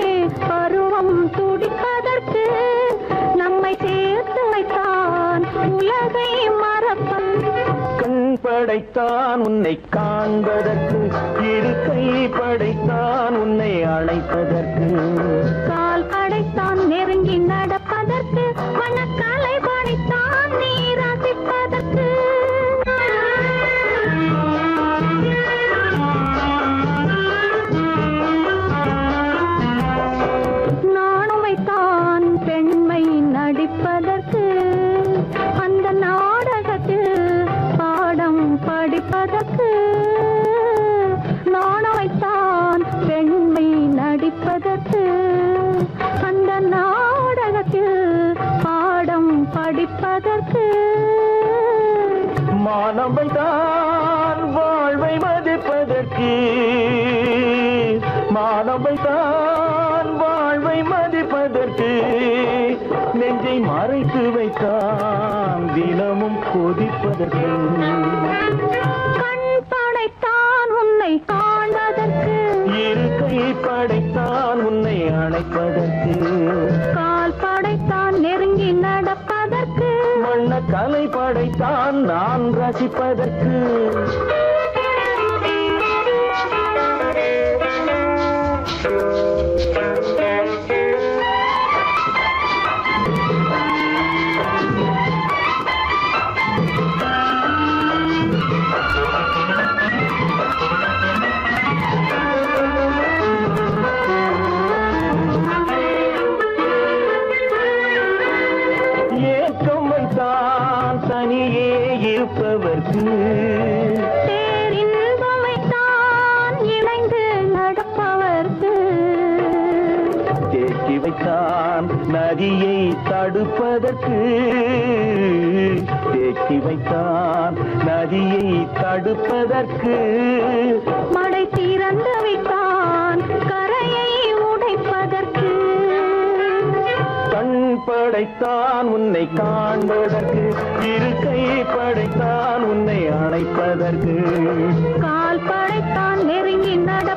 பருவம் துடிப்பதற்கு நம்மை சேர்த்து வைத்தான் உலகை மறப்பன் கண் படைத்தான் உன்னை காண்பதற்கு இரு கை படைத்தான் உன்னை அழைப்பதற்கு கால் படைத்தான் நெருங்கி நடப்பதற்கு வண்ணக்காலை படைத்தான் நீ ரசிப்பதற்கு நானும் வைத்தான் பெண்மை நடிப்பதற்கு அந்த நாடகத்தில் பாடம் படிப்பதற்கு நானும் வைத்தான் பெண்மை நடிப்பதற்கு வைத்து அந்த நாடகத்தில் பாடம் படிப்பதற்கு மானம் வைத்தான் வாழ்வை மதிப்பதற்கு மானம் வைத்தான் வாழ்வை மதிப்பதற்கு நெஞ்சை மறைத்து வைத்தான் தினமும் கொதிப்பதற்கு கண் படைத்தான் உன்னை காண்பதற்கு இருக்கை படைத்தான் உன்னை அணைப்பதற்கு கால் படைத்தான் நெருங்கி நடப்பதற்கு வண்ண கலை படைத்தான் நான் ரசிப்பதற்கு ஏக்கம் வைத்தான் தனியே இருப்பவர்க்கு பேரின்பம் வைத்தான் இணைந்து நடப்பவர்க்கு தேக்கி வைத்தான் நதியை தடுப்பதற்கு தேக்கி வைத்தான் நதியை தடுப்பதற்கு மடை திறந்து வைத்தான் கரையை உடைப்பதற்கு கண் படைத்தான் உன்னை காண்பதற்கு இருக்கை படைத்தான் உன்னை அணைப்பதற்கு கால் படைத்தான் நெருங்கி நடப்பதற்கு